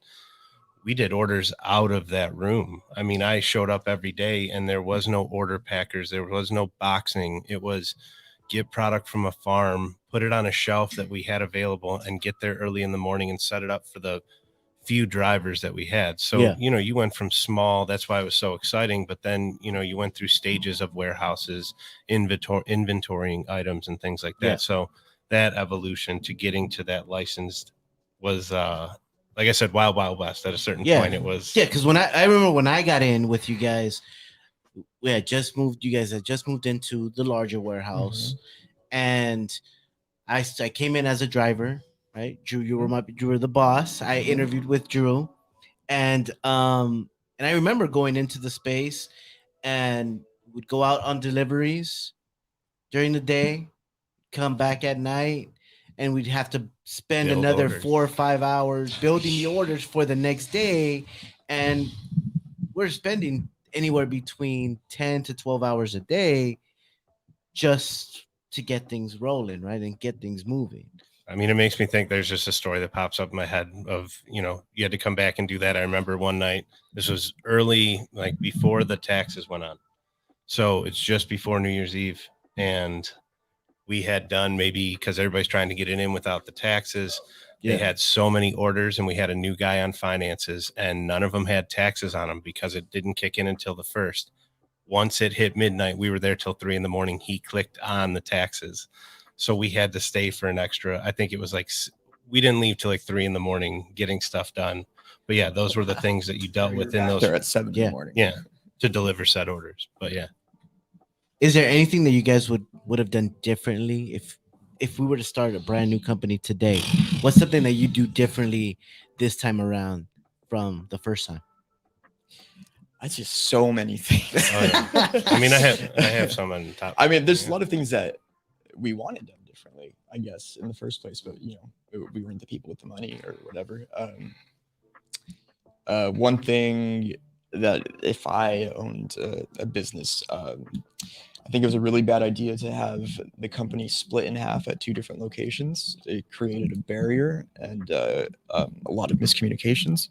we did orders out of that room. I mean, I showed up every day and there was no order packers. There was no boxing. It was get product from a farm, put it on a shelf that we had available and get there early in the morning and set it up for the few drivers that we had. So, you went from small, that's why it was so exciting. But then, you went through stages of warehouses, inventorying items and things like that. Yeah. So that evolution to getting to that licensed was, like I said, wild west. At a certain point, it was. Yeah, because when I remember when I got in with you guys, we had just moved. You guys had just moved into the larger warehouse, and I came in as a driver. Right, Dru, you were the boss. I interviewed with Dru, and I remember going into the space, and would go out on deliveries during the day, come back at night, and we'd have to spend another 4 or 5 hours building the orders for the next day, and we're spending anywhere between 10 to 12 hours a day just to get things rolling, right, and get things moving. I mean, it makes me think there's just a story that pops up in my head of, you had to come back and do that. I remember one night, this was early, like before the taxes went on. So it's just before New Year's Eve. And we had done, maybe because everybody's trying to get it in without the taxes. Yeah. They had so many orders, and we had a new guy on finances, and none of them had taxes on them because it didn't kick in until the 1st. Once it hit midnight, we were there till 3 a.m. He clicked on the taxes. So we had to stay for an extra, I think it was like, we didn't leave till like 3 a.m. getting stuff done. But yeah, those were the things that you dealt with in those. There at 7 in Yeah. the morning. Yeah. To deliver set orders. But yeah. Is there anything that you guys would have done differently if we were to start a brand new company today? What's something that you do differently this time around from the first time? That's just so many things. Oh, yeah. I mean, I have some on top. I mean, there's a lot of things that we wanted done differently, I guess, in the first place, but you know, we weren't the people with the money or whatever. One thing that if I owned a business, I think it was a really bad idea to have the company split in half at 2 different locations. It created a barrier and a lot of miscommunications.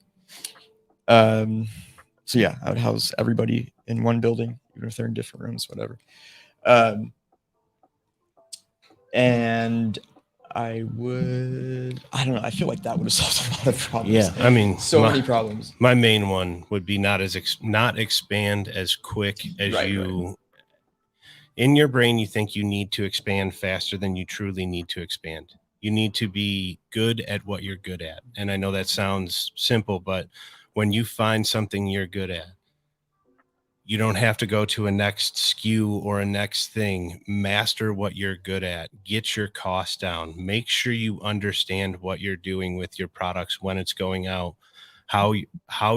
So yeah, I would house everybody in one building, even if they're in different rooms, whatever. And I don't know. I feel like that would have solved a lot of problems. Yeah. I mean, many problems. My main one would be not expand as quick as Right. In your brain, you think you need to expand faster than you truly need to expand. You need to be good at what you're good at. And I know that sounds simple, but when you find something you're good at, you don't have to go to a next SKU or a next thing. Master what you're good at. Get your costs down. Make sure you understand what you're doing with your products when it's going out, how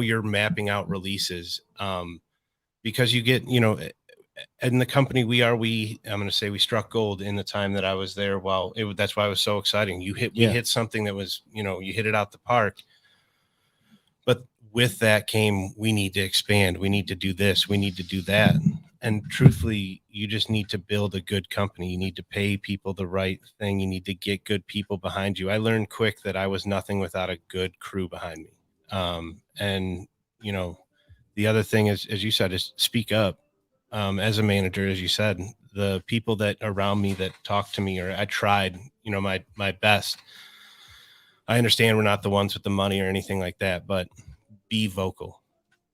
you're mapping out releases. Because you get, you know, in the company I'm going to say we struck gold in the time that I was there. Well, that's why it was so exciting. We hit something that was, you know, you hit it out the park. But with that came, we need to expand. We need to do this. We need to do that. And truthfully, you just need to build a good company. You need to pay people the right thing. You need to get good people behind you. I learned quick that I was nothing without a good crew behind me. And, you know, the other thing is, as you said, is speak up. As a manager, as you said, the people that around me that talk to me, or I tried, you know, my best. I understand we're not the ones with the money or anything like that, but be vocal.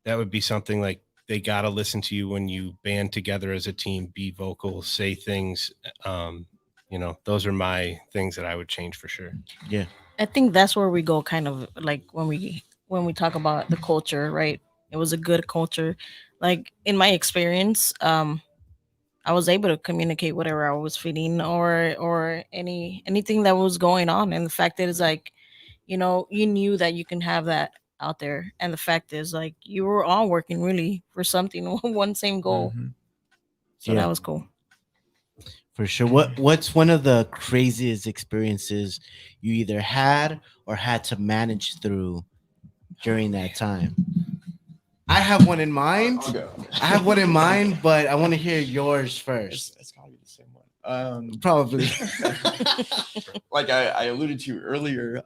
That would be something like they got to listen to you when you band together as a team. Be vocal, say things. You know, those are my things that I would change for sure. Yeah. I think that's where we go kind of like when we talk about the culture, right? It was a good culture. Like in my experience, I was able to communicate whatever I was feeling or anything that was going on. And the fact is like, you know, you knew that you can have that out there. And the fact is like you were all working really for something, one same goal. Mhm. So Yeah. that was cool. For sure. What's one of the craziest experiences you either had or had to manage through during that time? I have one in mind. I'll go. I have one in mind, but I want to hear yours first. It's gotta be the same one. Probably. Like I alluded to earlier,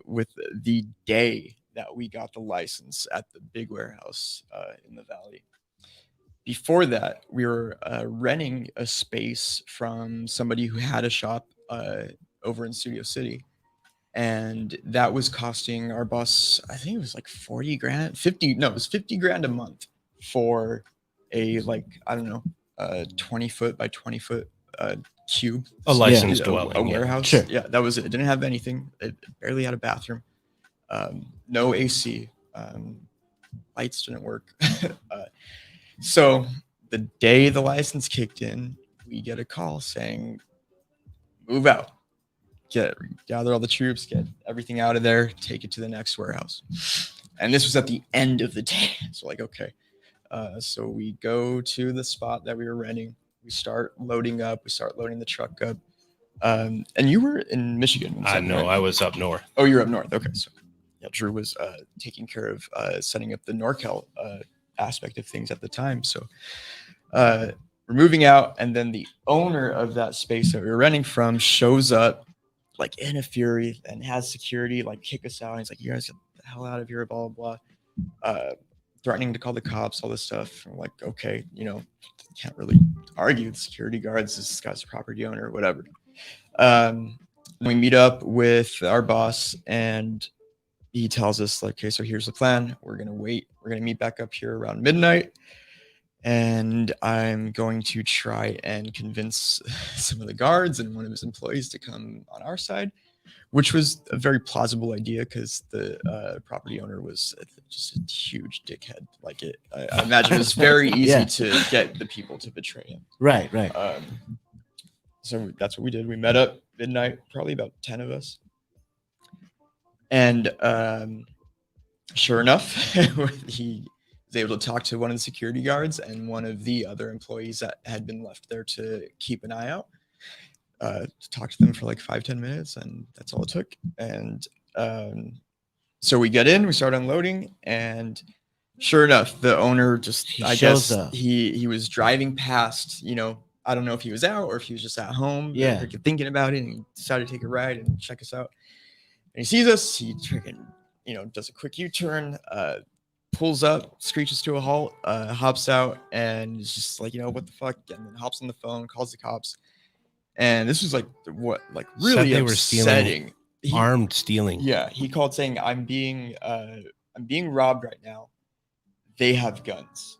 with the day that we got the license at the big warehouse in the valley. Before that, we were renting a space from somebody who had a shop over in Studio City. And that was costing our boss, I think it was like 40 grand, 50. No, it was 50 grand a month for a, like, I don't know, 20-foot by 20-foot cube. A licensed A dwelling. Yeah. warehouse. Sure. Yeah, that was it. It didn't have anything. It barely had a bathroom. No AC. Lights didn't work. So the day the license kicked in, we get a call saying, move out. Gather all the troops, get everything out of there, take it to the next warehouse. And this was at the end of the day. So like, okay. So we go to the spot that we were renting. We start loading up. We start loading the truck up. And you were in Michigan. I know. I was up north. Oh, you're up north. Okay. So yeah, Dru was taking care of setting up the NorCal aspect of things at the time. So we're moving out. And then the owner of that space that we were renting from shows up like in a fury and has security like kick us out. And he's like, you guys get the hell out of here, blah, blah, blah. threatening to call the cops, all this stuff. I'm like, okay, can't really argue with security guards. This guy's a property owner or whatever. We meet up with our boss, and he tells us, like, okay, so here's the plan. We're going to wait. We're going to meet back up here around midnight. And I'm going to try and convince some of the guards and one of his employees to come on our side, which was a very plausible idea because the property owner was just a huge dickhead. Like I imagine it was very easy to get the people to betray him. Right. So that's what we did. We met up midnight, probably about 10 of us. And sure enough, he was able to talk to one of the security guards and one of the other employees that had been left there to keep an eye out. Talk to them for like 5-10 minutes, and that's all it took. And so we get in, we start unloading, and sure enough, the owner just he was driving past, I don't know if he was out or if he was just at home thinking about it, and he decided to take a ride and check us out. And he sees us, he freaking does a quick U-turn, pulls up, screeches to a halt, hops out, and is just like, what the fuck, and then hops on the phone, calls the cops. And this was really upsetting. Armed stealing. Yeah, he called saying, I'm being robbed right now. They have guns.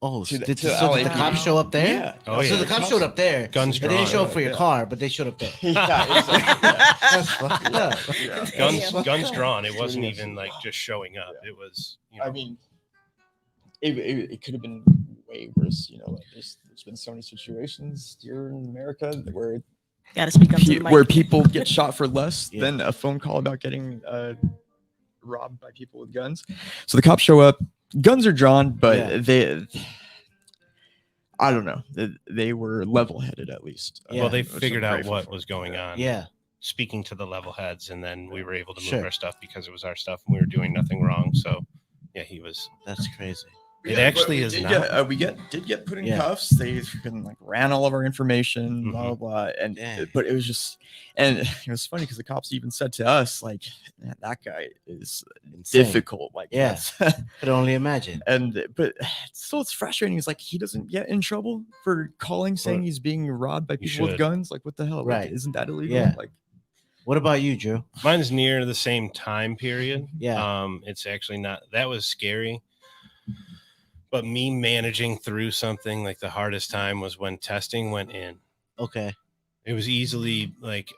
Oh, did the cops show up there? Yeah. Oh, So the cops showed up there. Guns They drawn. didn't show up for your car, but they showed up there. Yeah, exactly. That's fucked up. Yeah. Guns drawn. It wasn't even like just showing up. It was, I mean, it could have been way worse. There's been so many situations here in America where Gotta speak up to the mic. where people get shot for less than a phone call about getting robbed by people with guns. So the cops show up, guns are drawn, but I don't know. They were level-headed at least. Yeah. well, they which I'm figured out grateful what for. was going on. Yeah. Speaking to the level heads, and then we were able to move Sure. our stuff because it was our stuff and we were doing nothing wrong. So yeah, he was. That's crazy. It actually is not. We did get put in Yeah. cuffs. They freaking ran all of our information, blah blah blah. And Dang. but it was just, and it was funny because the cops even said to us, like, man, that guy is Insane. difficult. Like, Yeah. that's- Could only imagine. but still, it's frustrating. He's like, he doesn't get in trouble for calling saying he's being robbed by You people with should. guns. Like, what the hell? Like, Right. isn't that illegal? Yeah. Like, What about you, Drew? Mine's near the same time period. Yeah. It's actually not. That was scary. But me managing through something, like the hardest time was when testing went in. Okay. It was easily like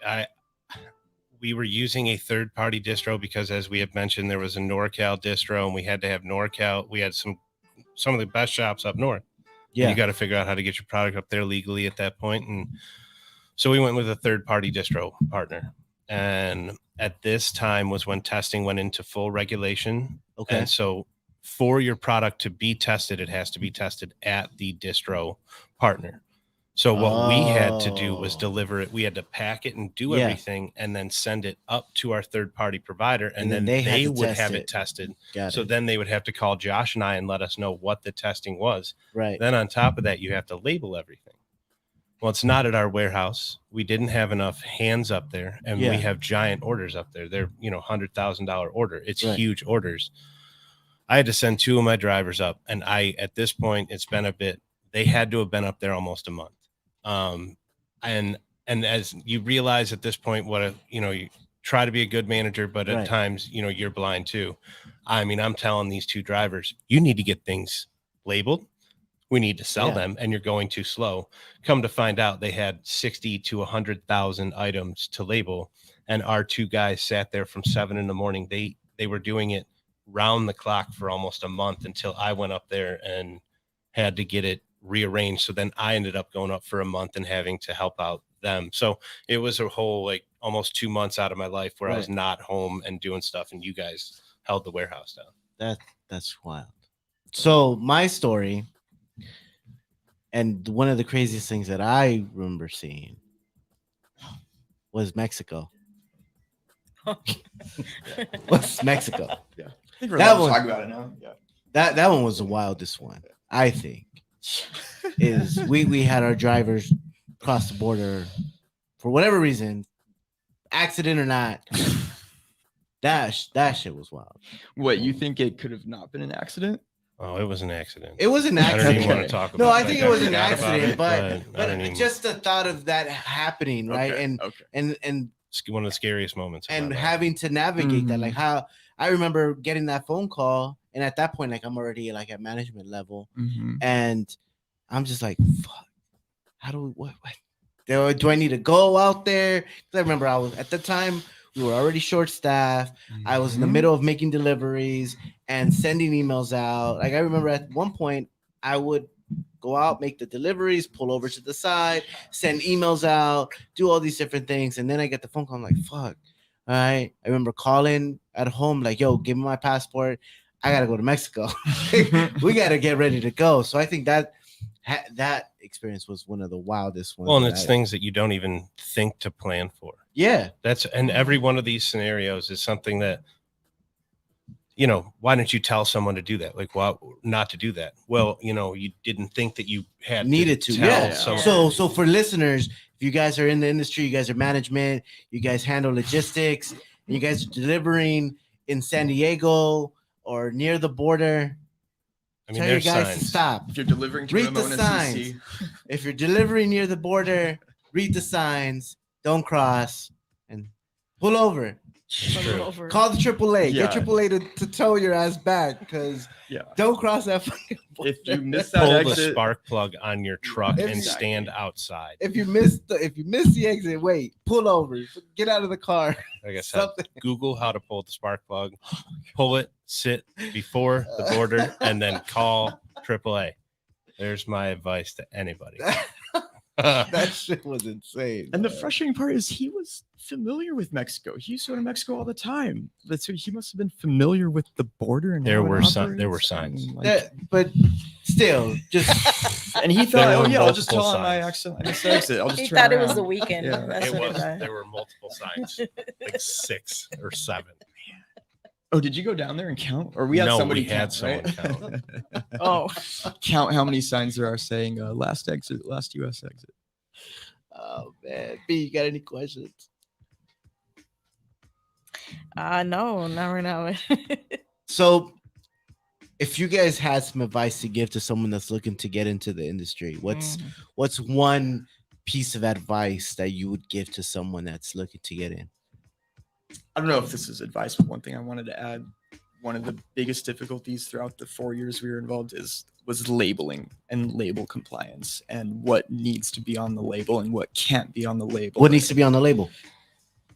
we were using a third party distro because, as we had mentioned, there was a NorCal distro and we had to have NorCal. We had some of the best shops up north. Yeah. You got to figure out how to get your product up there legally at that point. And so we went with a third party distro partner. And at this time was when testing went into full regulation. Okay. And so for your product to be tested, it has to be tested at the distro partner. So what we had to do was deliver it. We had to pack it and do everything and then send it up to our third party provider. And then they would have it tested. So then they would have to call Josh and I and let us know what the testing was. Right. Then on top of that, you have to label everything. Well, it's not at our warehouse. We didn't have enough hands up there, and we have giant orders up there. They're, $100,000 order. It's huge orders. I had to send 2 of my drivers up, and at this point, it's been a bit. They had to have been up there almost a month. And as you realize at this point, you try to be a good manager, but at times, you're blind too. I mean, I'm telling these 2 drivers, you need to get things labeled. We need to sell them, and you're going too slow. Come to find out, they had 60 to 100,000 items to label, and our 2 guys sat there from 7 in the morning. They were doing it round the clock for almost a month until I went up there and had to get it rearranged. So then I ended up going up for a month and having to help out them. So it was a whole almost 2 months out of my life where I was not home and doing stuff, and you guys held the warehouse down. That's wild. So my story. And one of the craziest things that I remember seeing was Mexico. Was Mexico. yeah. I think we're That allowed one- to talk about it now. Yeah. That one was the wildest one, I think. Is we had our drivers cross the border for whatever reason, accident or not. That shit was wild. What, you think it could have not been an accident? Oh, it was an accident. It was an I don't even want to accident. talk about No, I it. think Like, it was an forgot about accident, it, but I but don't even, just the thought of that happening, right? Okay, And okay. and it's one of the scariest moments. Of and my life. having to navigate that, Mhm. like how I remember getting that phone call, and at that point, like I'm already like at management level, Mhm. and I'm just like, fuck, how do we what do I need to go out there? 'Cause I remember I was at the time we were already short staffed. I was in the Mhm. middle of making deliveries and sending emails out. Like I remember at one point I would go out, make the deliveries, pull over to the side, send emails out, do all these different things, and then I get the phone call. I'm like, fuck. All right. I remember calling at home, like, yo, give me my passport. I gotta go to Mexico. We gotta get ready to go. So I think that that experience was one of the wildest ones. Well, and that it's I- things that you don't even think to plan for. yeah. That's and every one of these scenarios is something that, you know, why don't you tell someone to do that? Like, why not to do that? Well, you know, you didn't think that you had Needed to. tell Yeah. someone. So for listeners, if you guys are in the industry, you guys are management, you guys handle logistics, and you guys are delivering in San Diego or near the border, I mean, tell your there's guys signs. to stop. If you're delivering to Read the Ramona signs. CC, If you're delivering near the border, read the signs, don't cross, and pull over. Pull True. over. Call the AAA. Yeah. Get AAA to tow your ass back because yeah. don't cross that fucking border. If you miss that Pull the exit, spark plug on your truck and Exactly. stand outside. If you miss the exit, wait, pull over, get out of the car. Like I said, Something. Google how to pull the spark plug, pull it, sit before the border, and then call AAA. There's my advice to anybody. That shit was insane. and the man. frustrating part is he was familiar with Mexico. He used to go to Mexico all the time. So he must have been familiar with the border and There how it were there were operates. signs. And, like, But still, just and he There thought, oh were yeah, I'll just multiple tell him I signs. accidentally missed the exit. I'll just He turn thought it was around. the weekend. Yeah. That's It what was. it was. There were multiple signs, like 6 or 7. Oh, did you go down there and count? Or we had No, somebody we had count, someone right? Oh, Count how many signs there are saying last exit, last US exit. oh man. B, you got any questions? no, not right now. So if you guys had some advice to give to someone that's looking to get into the industry, what's one piece of advice that you would give to someone that's looking to get in? I don't know if this is advice, but one thing I wanted to add, one of the biggest difficulties throughout the 4 years we were involved was labeling and label compliance and what needs to be on the label and what can't be on the label. What needs to be on the label?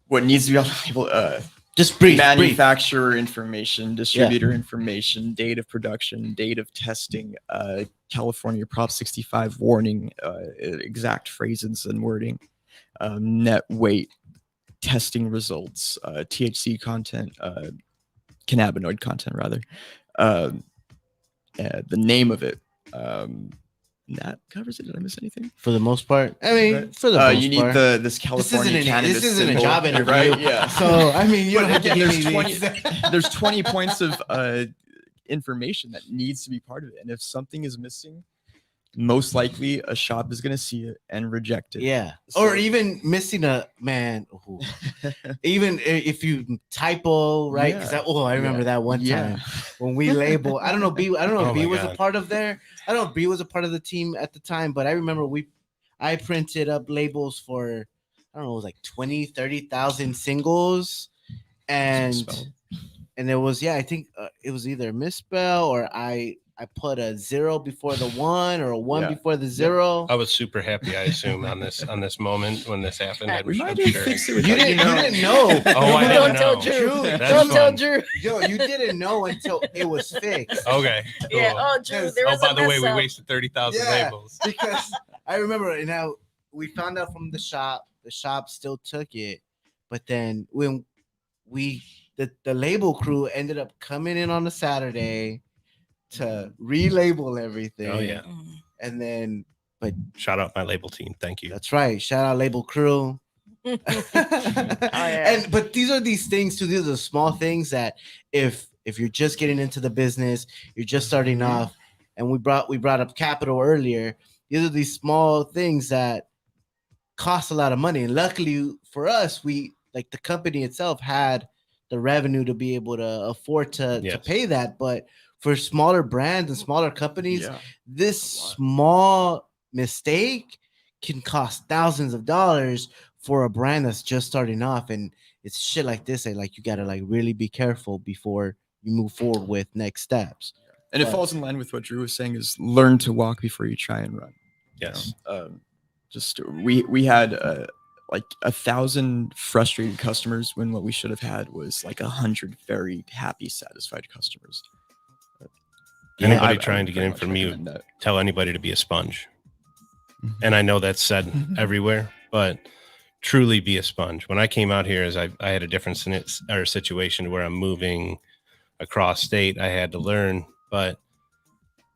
What needs to be on the label? Just brief. Manufacturer information, distributor information, date of production, date of testing, California Prop 65 warning, exact phrases and wording, net weight, testing results, THC content, cannabinoid content rather, the name of it. That covers it. Did I miss anything? For the most part, I mean, Right. for the most You need part. this California This cannabis. isn't a symbol, job interview, right? Yeah. So I mean, you But don't have to again, give there's me 20 there's 20 points of information that needs to be part of it, and if something is missing, most likely a shop is going to see it and reject it. Yeah. So- Or even missing a man. Ooh. Even if you typo, right? Because Yeah. I remember that one time when we label. I don't know. B. I don't know Oh if B my was a God. part of there. I don't know if B was a part of the team at the time, but I remember I printed up labels for, I don't know, it was like 20, 30,000 singles, and Spelled. there was, I think it was either a misspell or I put a 0 before the 1 or a 1 Yeah. before the 0. I was super happy, I assume, on this moment when this happened. We might I'm have sure. fixed it with You that, didn't know. Oh, I Don't didn't tell know. Drew. That's Don't tell fun. Drew. Yo, you didn't know until it was fixed. Okay. Yeah. cool. Oh, Drew. Yes. There was Oh, by a the way, mess we up. wasted 30,000 Yeah. labels. Because I remember now we found out from the shop still took it, but then when the label crew ended up coming in on a Saturday to relabel everything. Oh yeah. And then Shout out my label team. Thank you. that's right. Shout out label crew. yeah. But these are these things too. These are the small things that if you're just getting into the business, you're just starting off, and we brought up capital earlier. These are these small things that cost a lot of money. And luckily for us, we like the company itself had the revenue to be able to afford to Yes. pay that. But for smaller brands and smaller companies, Yeah. this small mistake can cost thousands of dollars for a brand that's just starting off. And it's shit like this that like you gotta like really be careful before you move forward with next steps. And it But- falls in line with what Drew was saying: is learn to walk before you try and run. Yes. Just we had like 1,000 frustrated customers when what we should have had was like 100 very happy, satisfied customers. Yeah, Anybody I trying would to get very in much from you, recommend that. tell anybody to be a sponge. Mhm. And I know that's said everywhere, but truly be a sponge. When I came out here, as I had a different situation where I'm moving across state, I had to learn. But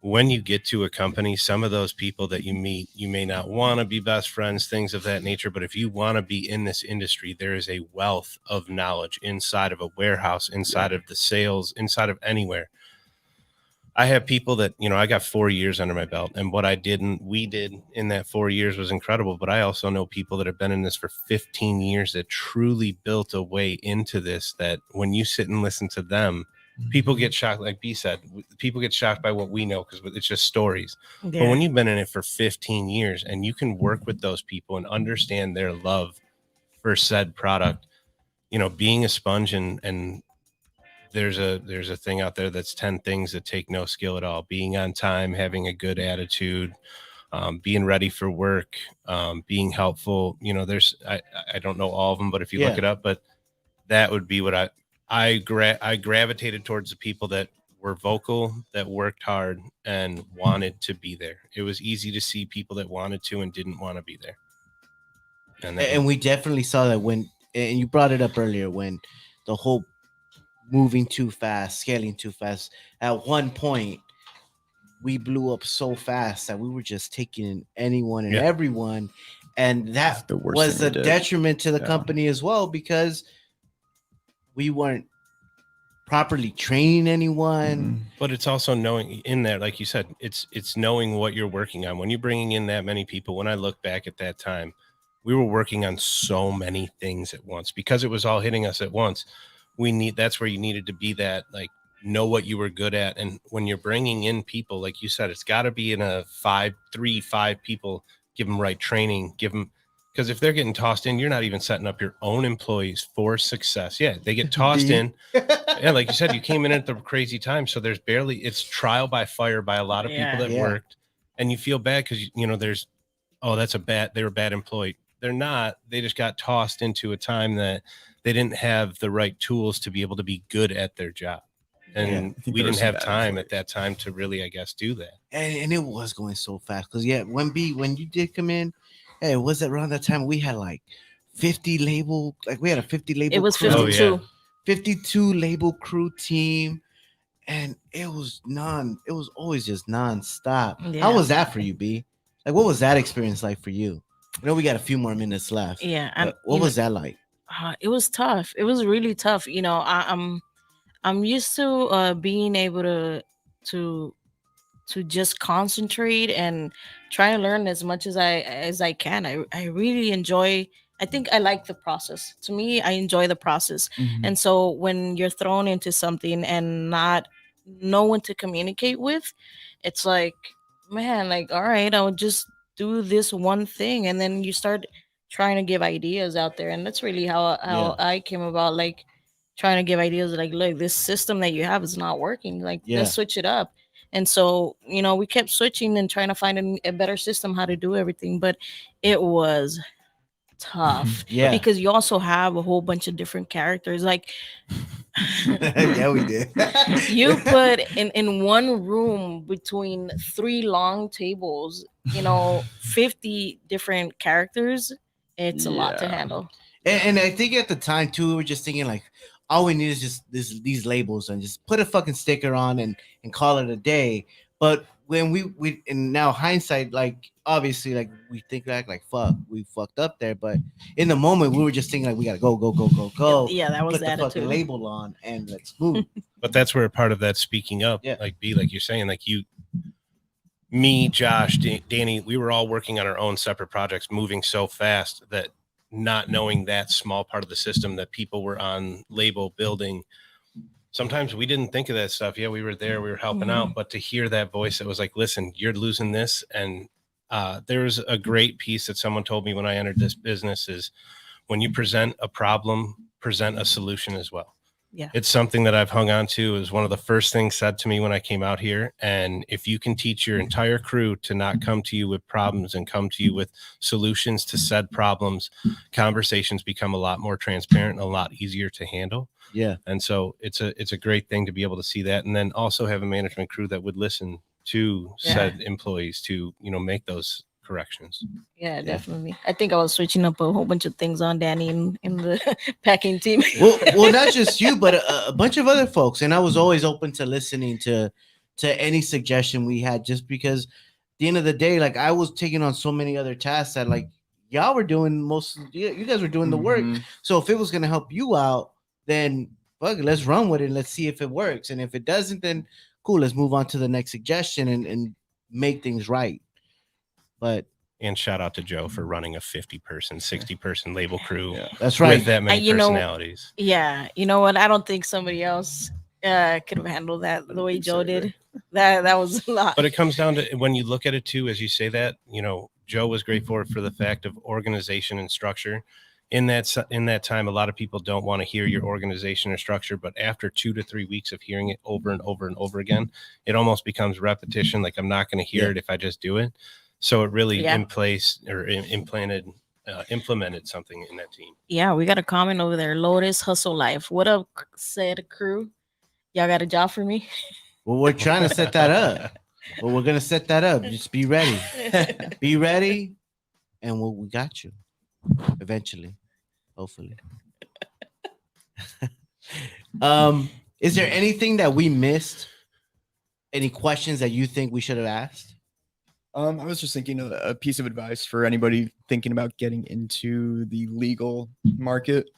when you get to a company, some of those people that you meet, you may not want to be best friends, things of that nature. But if you want to be in this industry, there is a wealth of knowledge inside of a warehouse, inside of the sales, inside of anywhere. I have people that, I got 4 years under my belt, and what we did in that 4 years was incredible. But I also know people that have been in this for 15 years that truly built a way into this, that when you sit and listen to them, people get shocked. Like B said, people get shocked by what we know because it's just stories. But when you've been in it for 15 years and you can work with those people and understand their love for said product, being a sponge and there's a thing out there that's 10 things that take no skill at all: being on time, having a good attitude, being ready for work, being helpful. I don't know all of them, but if you look it up, but that would be what I gravitated towards the people that were vocal, that worked hard and wanted to be there. It was easy to see people that wanted to and didn't want to be there. And we definitely saw that when, and you brought it up earlier, when the whole moving too fast, scaling too fast, at one point we blew up so fast that we were just taking in anyone and everyone, and that The worst was thing a we did. detriment to the Yeah. company as well, because we weren't properly training anyone. But it's also knowing in there, like you said, it's knowing what you're working on. When you're bringing in that many people, when I look back at that time, we were working on so many things at once because it was all hitting us at once. That's where you needed to be, that like know what you were good at. And when you're bringing in people, like you said, it's got to be in a 5 people, give them right training, because if they're getting tossed in, you're not even setting up your own employees for success. Yeah, they get tossed in. Yeah, like you said, you came in at the crazy time, so it's trial by fire by a lot of people that worked, and you feel bad because they were a bad employee. They're not. They just got tossed into a time that they didn't have the right tools to be able to be good at their job, and we didn't have time at that time to really, I guess, do that. And it was going so fast because when you did come in, hey, was it around that time we had like 50 label, like we had a 50 label. It was crew, 52. Oh, yeah. 52 label crew team, and it was always just nonstop. Yeah. How was that for you, B? Like, what was that experience like for you? I know we got a few more minutes left. Yeah, and But what was that like? it was tough. It was really tough. I'm used to being able to just concentrate and try and learn as much as I can. I really enjoy. I think I like the process. To me, I enjoy the process. Mhm. And so when you're thrown into something and not no one to communicate with, it's like, man, like, all right, I'll just do this one thing, and then you start trying to give ideas out there, and that's really how I came about, like trying to give ideas, like, look, this system that you have is not working, like let's switch it up. And so we kept switching and trying to find a better system how to do everything, but it was tough. Yeah. Because you also have a whole bunch of different characters, like Yeah, we did. you put in one room between 3 long tables 50 different characters. It's a lot to Yeah. handle. And I think at the time too, we were just thinking like, all we need is just these labels and just put a fucking sticker on and call it a day. But when we and now hindsight, like obviously, like we think back like fuck, we fucked up there. But in the moment, we were just thinking like we gotta go. Yeah, that was put the the attitude. fucking label on and let's move. But that's where part of that speaking up, like B, like you're saying, like me, Josh, Danny, we were all working on our own separate projects, moving so fast that not knowing that small part of the system that people were on label building, sometimes we didn't think of that stuff. Yeah, we were there, we were helping out, but to hear that voice that was like, listen, you're losing this. And there was a great piece that someone told me when I entered this business is when you present a problem, present a solution as well. Yeah. It's something that I've hung on to. It was one of the first things said to me when I came out here. And if you can teach your entire crew to not come to you with problems and come to you with solutions to said problems, conversations become a lot more transparent and a lot easier to handle. Yeah. And so it's a great thing to be able to see that, and then also have a management crew that would listen to said employees to, make those corrections. Yeah, definitely. I think I was switching up a whole bunch of things on Danny in the packing team. Well, not just you, but a bunch of other folks. And I was always open to listening to any suggestion we had, just because at the end of the day, like I was taking on so many other tasks that like y'all were doing you guys were doing the work. So if it was going to help you out, then fuck it, let's run with it. Let's see if it works. And if it doesn't, then cool, let's move on to the next suggestion and make things right. But and shout out to Joe for running a 50-person, 60-person label crew. Yeah, that's right. With that many personalities. You know what? I don't think somebody else could have handled that the way Joe did. That was a lot. But it comes down to when you look at it too, as you say that, Joe was great for the fact of organization and structure. In that time, a lot of people don't want to hear your organization or structure, but after 2 to 3 weeks of hearing it over and over and over again, it almost becomes repetition. Like I'm not going to hear it if I just do it. So it really implemented something in that team. Yeah, we got a comment over there. Lotus Hustle Life. What up, said crew? Y'all got a job for me? Well, we're trying to set that up. Well, we're gonna set that up. Just be ready. Be ready, and we got you. Eventually, hopefully. Is there anything that we missed? Any questions that you think we should have asked? I was just thinking of a piece of advice for anybody thinking about getting into the legal market.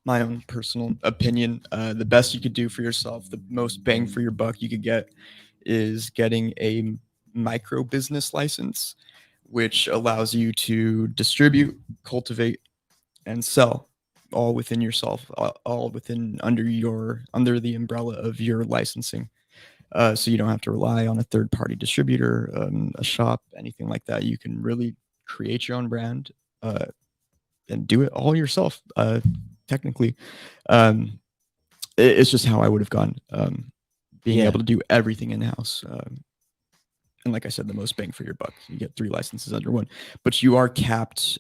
My own personal opinion, the best you could do for yourself, the most bang for your buck you could get, is getting a micro business license, which allows you to distribute, cultivate, and sell all within yourself, all within under the umbrella of your licensing. So you don't have to rely on a third-party distributor, a shop, anything like that. You can really create your own brand and do it all yourself. Technically, it's just how I would have gone. Being able to do everything in-house. And like I said, the most bang for your buck. You get 3 licenses under one, but you are capped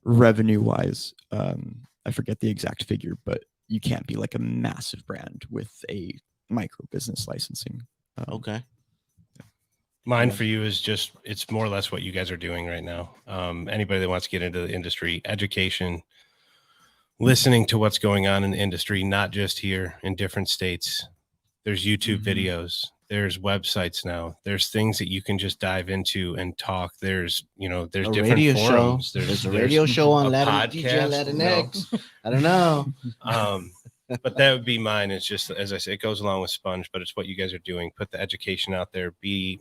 revenue-wise. I forget the exact figure, but you can't be like a massive brand with a micro business licensing. Okay. Mine for you is just, it's more or less what you guys are doing right now. Anybody that wants to get into the industry, education, listening to what's going on in the industry, not just here, in different states. There's YouTube videos, there's websites now, there's things that you can just dive into and talk. There's there's different forums. There's a radio show on DJ Latinx. I don't know. But that would be mine. It's just, as I say, it goes along with Sponge, but it's what you guys are doing. Put the education out there. Be,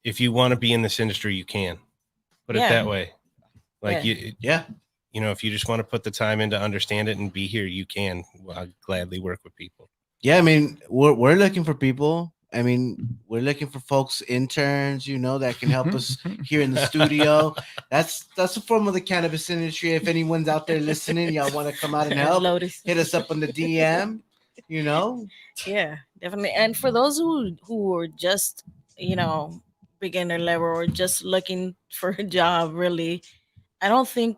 if you want to be in this industry, you can. Put it that way. Like if you just want to put the time in to understand it and be here, you can. I'll gladly work with people. Yeah, I mean, we're looking for people. I mean, we're looking for folks, interns, that can help us here in the studio. That's a form of the cannabis industry. If anyone's out there listening, y'all want to come out and help, hit us up on the DM, Yeah, definitely. And for those who are just, beginner level or just looking for a job, really, I don't think,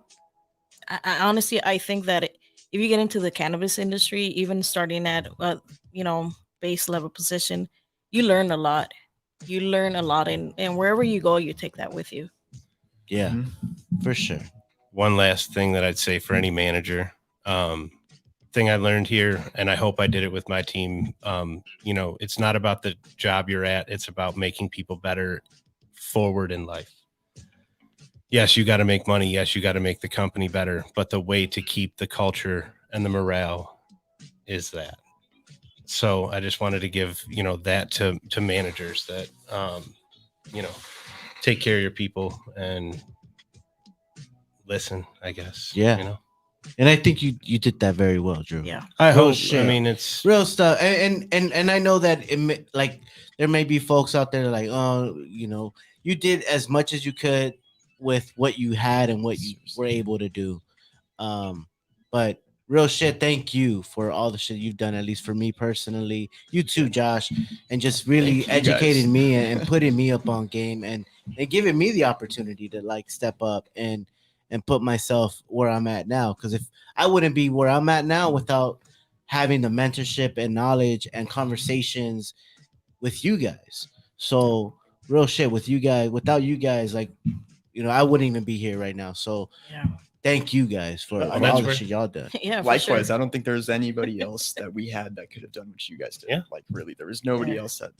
I honestly think that if you get into the cannabis industry, even starting at, base level position, you learn a lot. And wherever you go, you take that with you. Yeah, for sure. One last thing that I'd say for any manager, thing I learned here, and I hope I did it with my team. It's not about the job you're at. It's about making people better forward in life. Yes, you got to make money. Yes, you got to make the company better. But the way to keep the culture and the morale is that. So I just wanted to give, that to managers that, take care of your people and listen, I guess. Yeah. And I think you did that very well, Drew. Yeah. I Real hope. shit. I mean, it's Real stuff. And I know that like there may be folks out there like, oh, you did as much as you could with what you had and what you were able to do. But real shit, thank you for all the shit you've done, at least for me personally. You too, Josh, and just really Thank you, guys. educating me and putting me up on game and giving me the opportunity to like step up and put myself where I'm at now. Because if I wouldn't be where I'm at now without having the mentorship and knowledge and conversations with you guys. So real shit with you guys, without you guys, like I wouldn't even be here right now. So Yeah. thank you guys for, Well, for that's all the where- shit y'all done. Yeah. For Likewise, sure. I don't think there's anybody else that we had that could have done what you guys did. Yeah. Like really, there was nobody Yeah. else that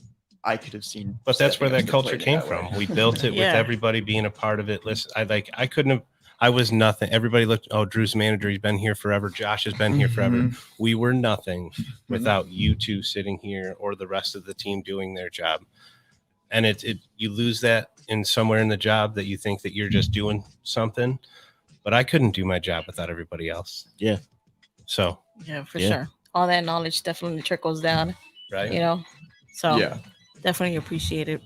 I could have seen. But that's where stepping up that to the culture plate in came that way. from. We built it with Yeah. everybody being a part of it. Listen, I couldn't have. I was nothing. Everybody looked. Oh, Drew's manager. He's been here forever. Josh has been here forever. Mhm. We were nothing without you two sitting here or the rest of the team doing their job. And it you lose that in somewhere in the job that you think that you're just doing something. But I couldn't do my job without everybody else. Yeah. So Yeah, for Yeah. sure. All that knowledge definitely trickles down, right. So Yeah. definitely appreciate it.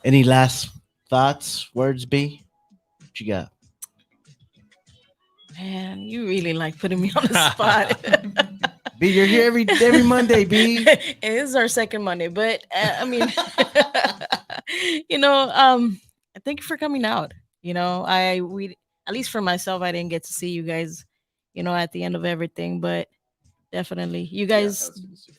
Any last thoughts, words, B? What you got? Man, you really like putting me on the spot. B, you're here every Monday, B. It is our second Monday, but I mean, thank you for coming out. We at least for myself, I didn't get to see you guys, at the end of everything, but definitely you Yeah, that guys, was good to see.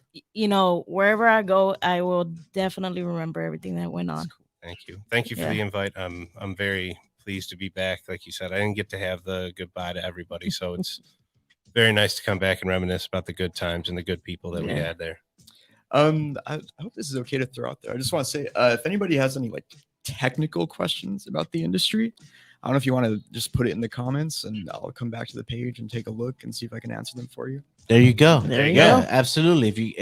wherever I go, I will definitely remember everything that went on. Thank you. Thank you for Yeah. the invite. I'm very pleased to be back. Like you said, I didn't get to have the goodbye to everybody, so it's very nice to come back and reminisce about the good times and the good people that we Yeah. had there. I hope this is okay to throw out there. I just want to say, if anybody has any like technical questions about the industry, I don't know if you want to just put it in the comments, and I'll come back to the page and take a look and see if I can answer them for you. There you go. There you Yeah, go. absolutely. If you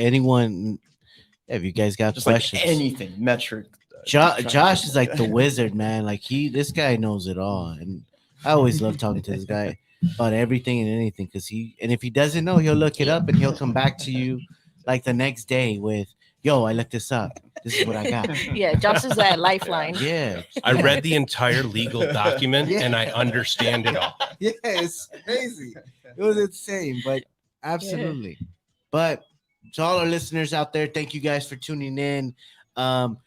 guys got Just questions, like anything metric. Josh is like the wizard, man. Like this guy knows it all, and I always love talking to this guy about everything and anything because if he doesn't know, he'll look it up and he'll come back to you like the next day with, "Yo, I looked this up. This is what I got." Yeah, Josh is that lifeline. Yeah, I read the entire legal document and I understand it all. yeah, it's crazy. It was insane, but absolutely. But to all our listeners out there, thank you guys for tuning in.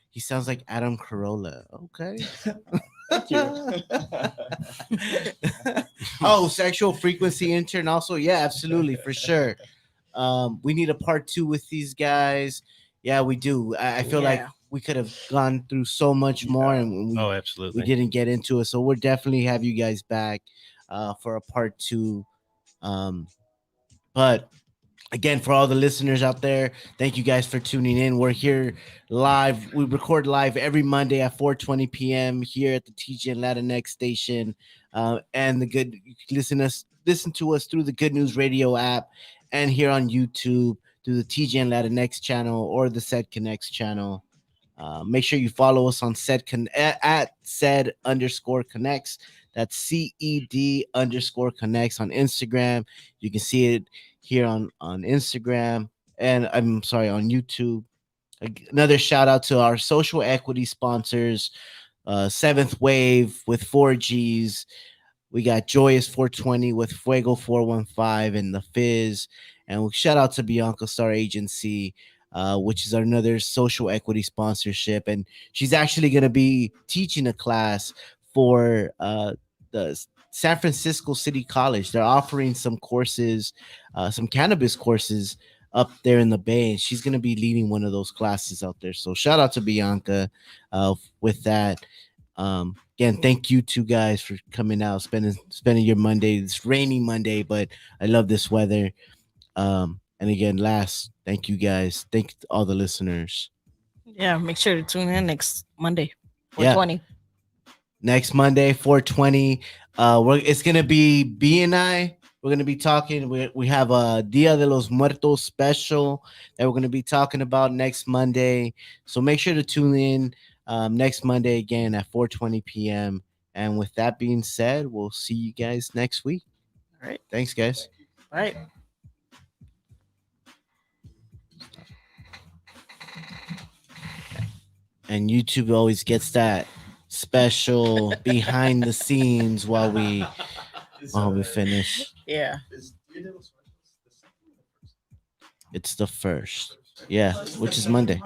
He sounds like Adam Carolla. Okay. Thank you. Oh, sexual frequency intern also. Yeah, absolutely, for sure. We need a part 2 with these guys. Yeah, we do. I feel like Yeah. we could have gone through so much more and we Oh, we absolutely. didn't get into it. So we'll definitely have you guys back for a part 2. But again, for all the listeners out there, thank you guys for tuning in. We're here live. We record live every Monday at 4:20 p.m. here at the TGN Latinx station. And you can listen to us through the Good News Radio app and here on YouTube through the TGN Latinx channel or the Said Connects channel. Make sure you follow us on at said_connects. That's CED_connects on Instagram. You can see it here on Instagram and I'm sorry on YouTube. Another shout out to our social equity sponsors, Seventh Wave with 4Gs. We got Joyous 420 with Fuego 415 and the Fizz. And shout out to Bianca Star Agency, which is another social equity sponsorship. And she's actually going to be teaching a class for the San Francisco City College. They're offering some courses, some cannabis courses up there in the Bay. And she's going to be leading one of those classes out there. So shout out to Bianca with that. Again, thank you two guys for coming out, spending your Monday. It's rainy Monday, but I love this weather. And again, thank you guys. Thank all the listeners. Yeah, make sure to tune in next Monday, Yeah. 420. Next Monday, 420. It's gonna be B and I. We're gonna be talking. We have a Dia de los Muertos special that we're gonna be talking about next Monday. So make sure to tune in next Monday again at 4:20 p.m. And with that being said, we'll see you guys next week. Right. Thanks, guys. Right. And YouTube always gets that special behind the scenes while we finish. Yeah. It's the first. Yeah, which is Monday.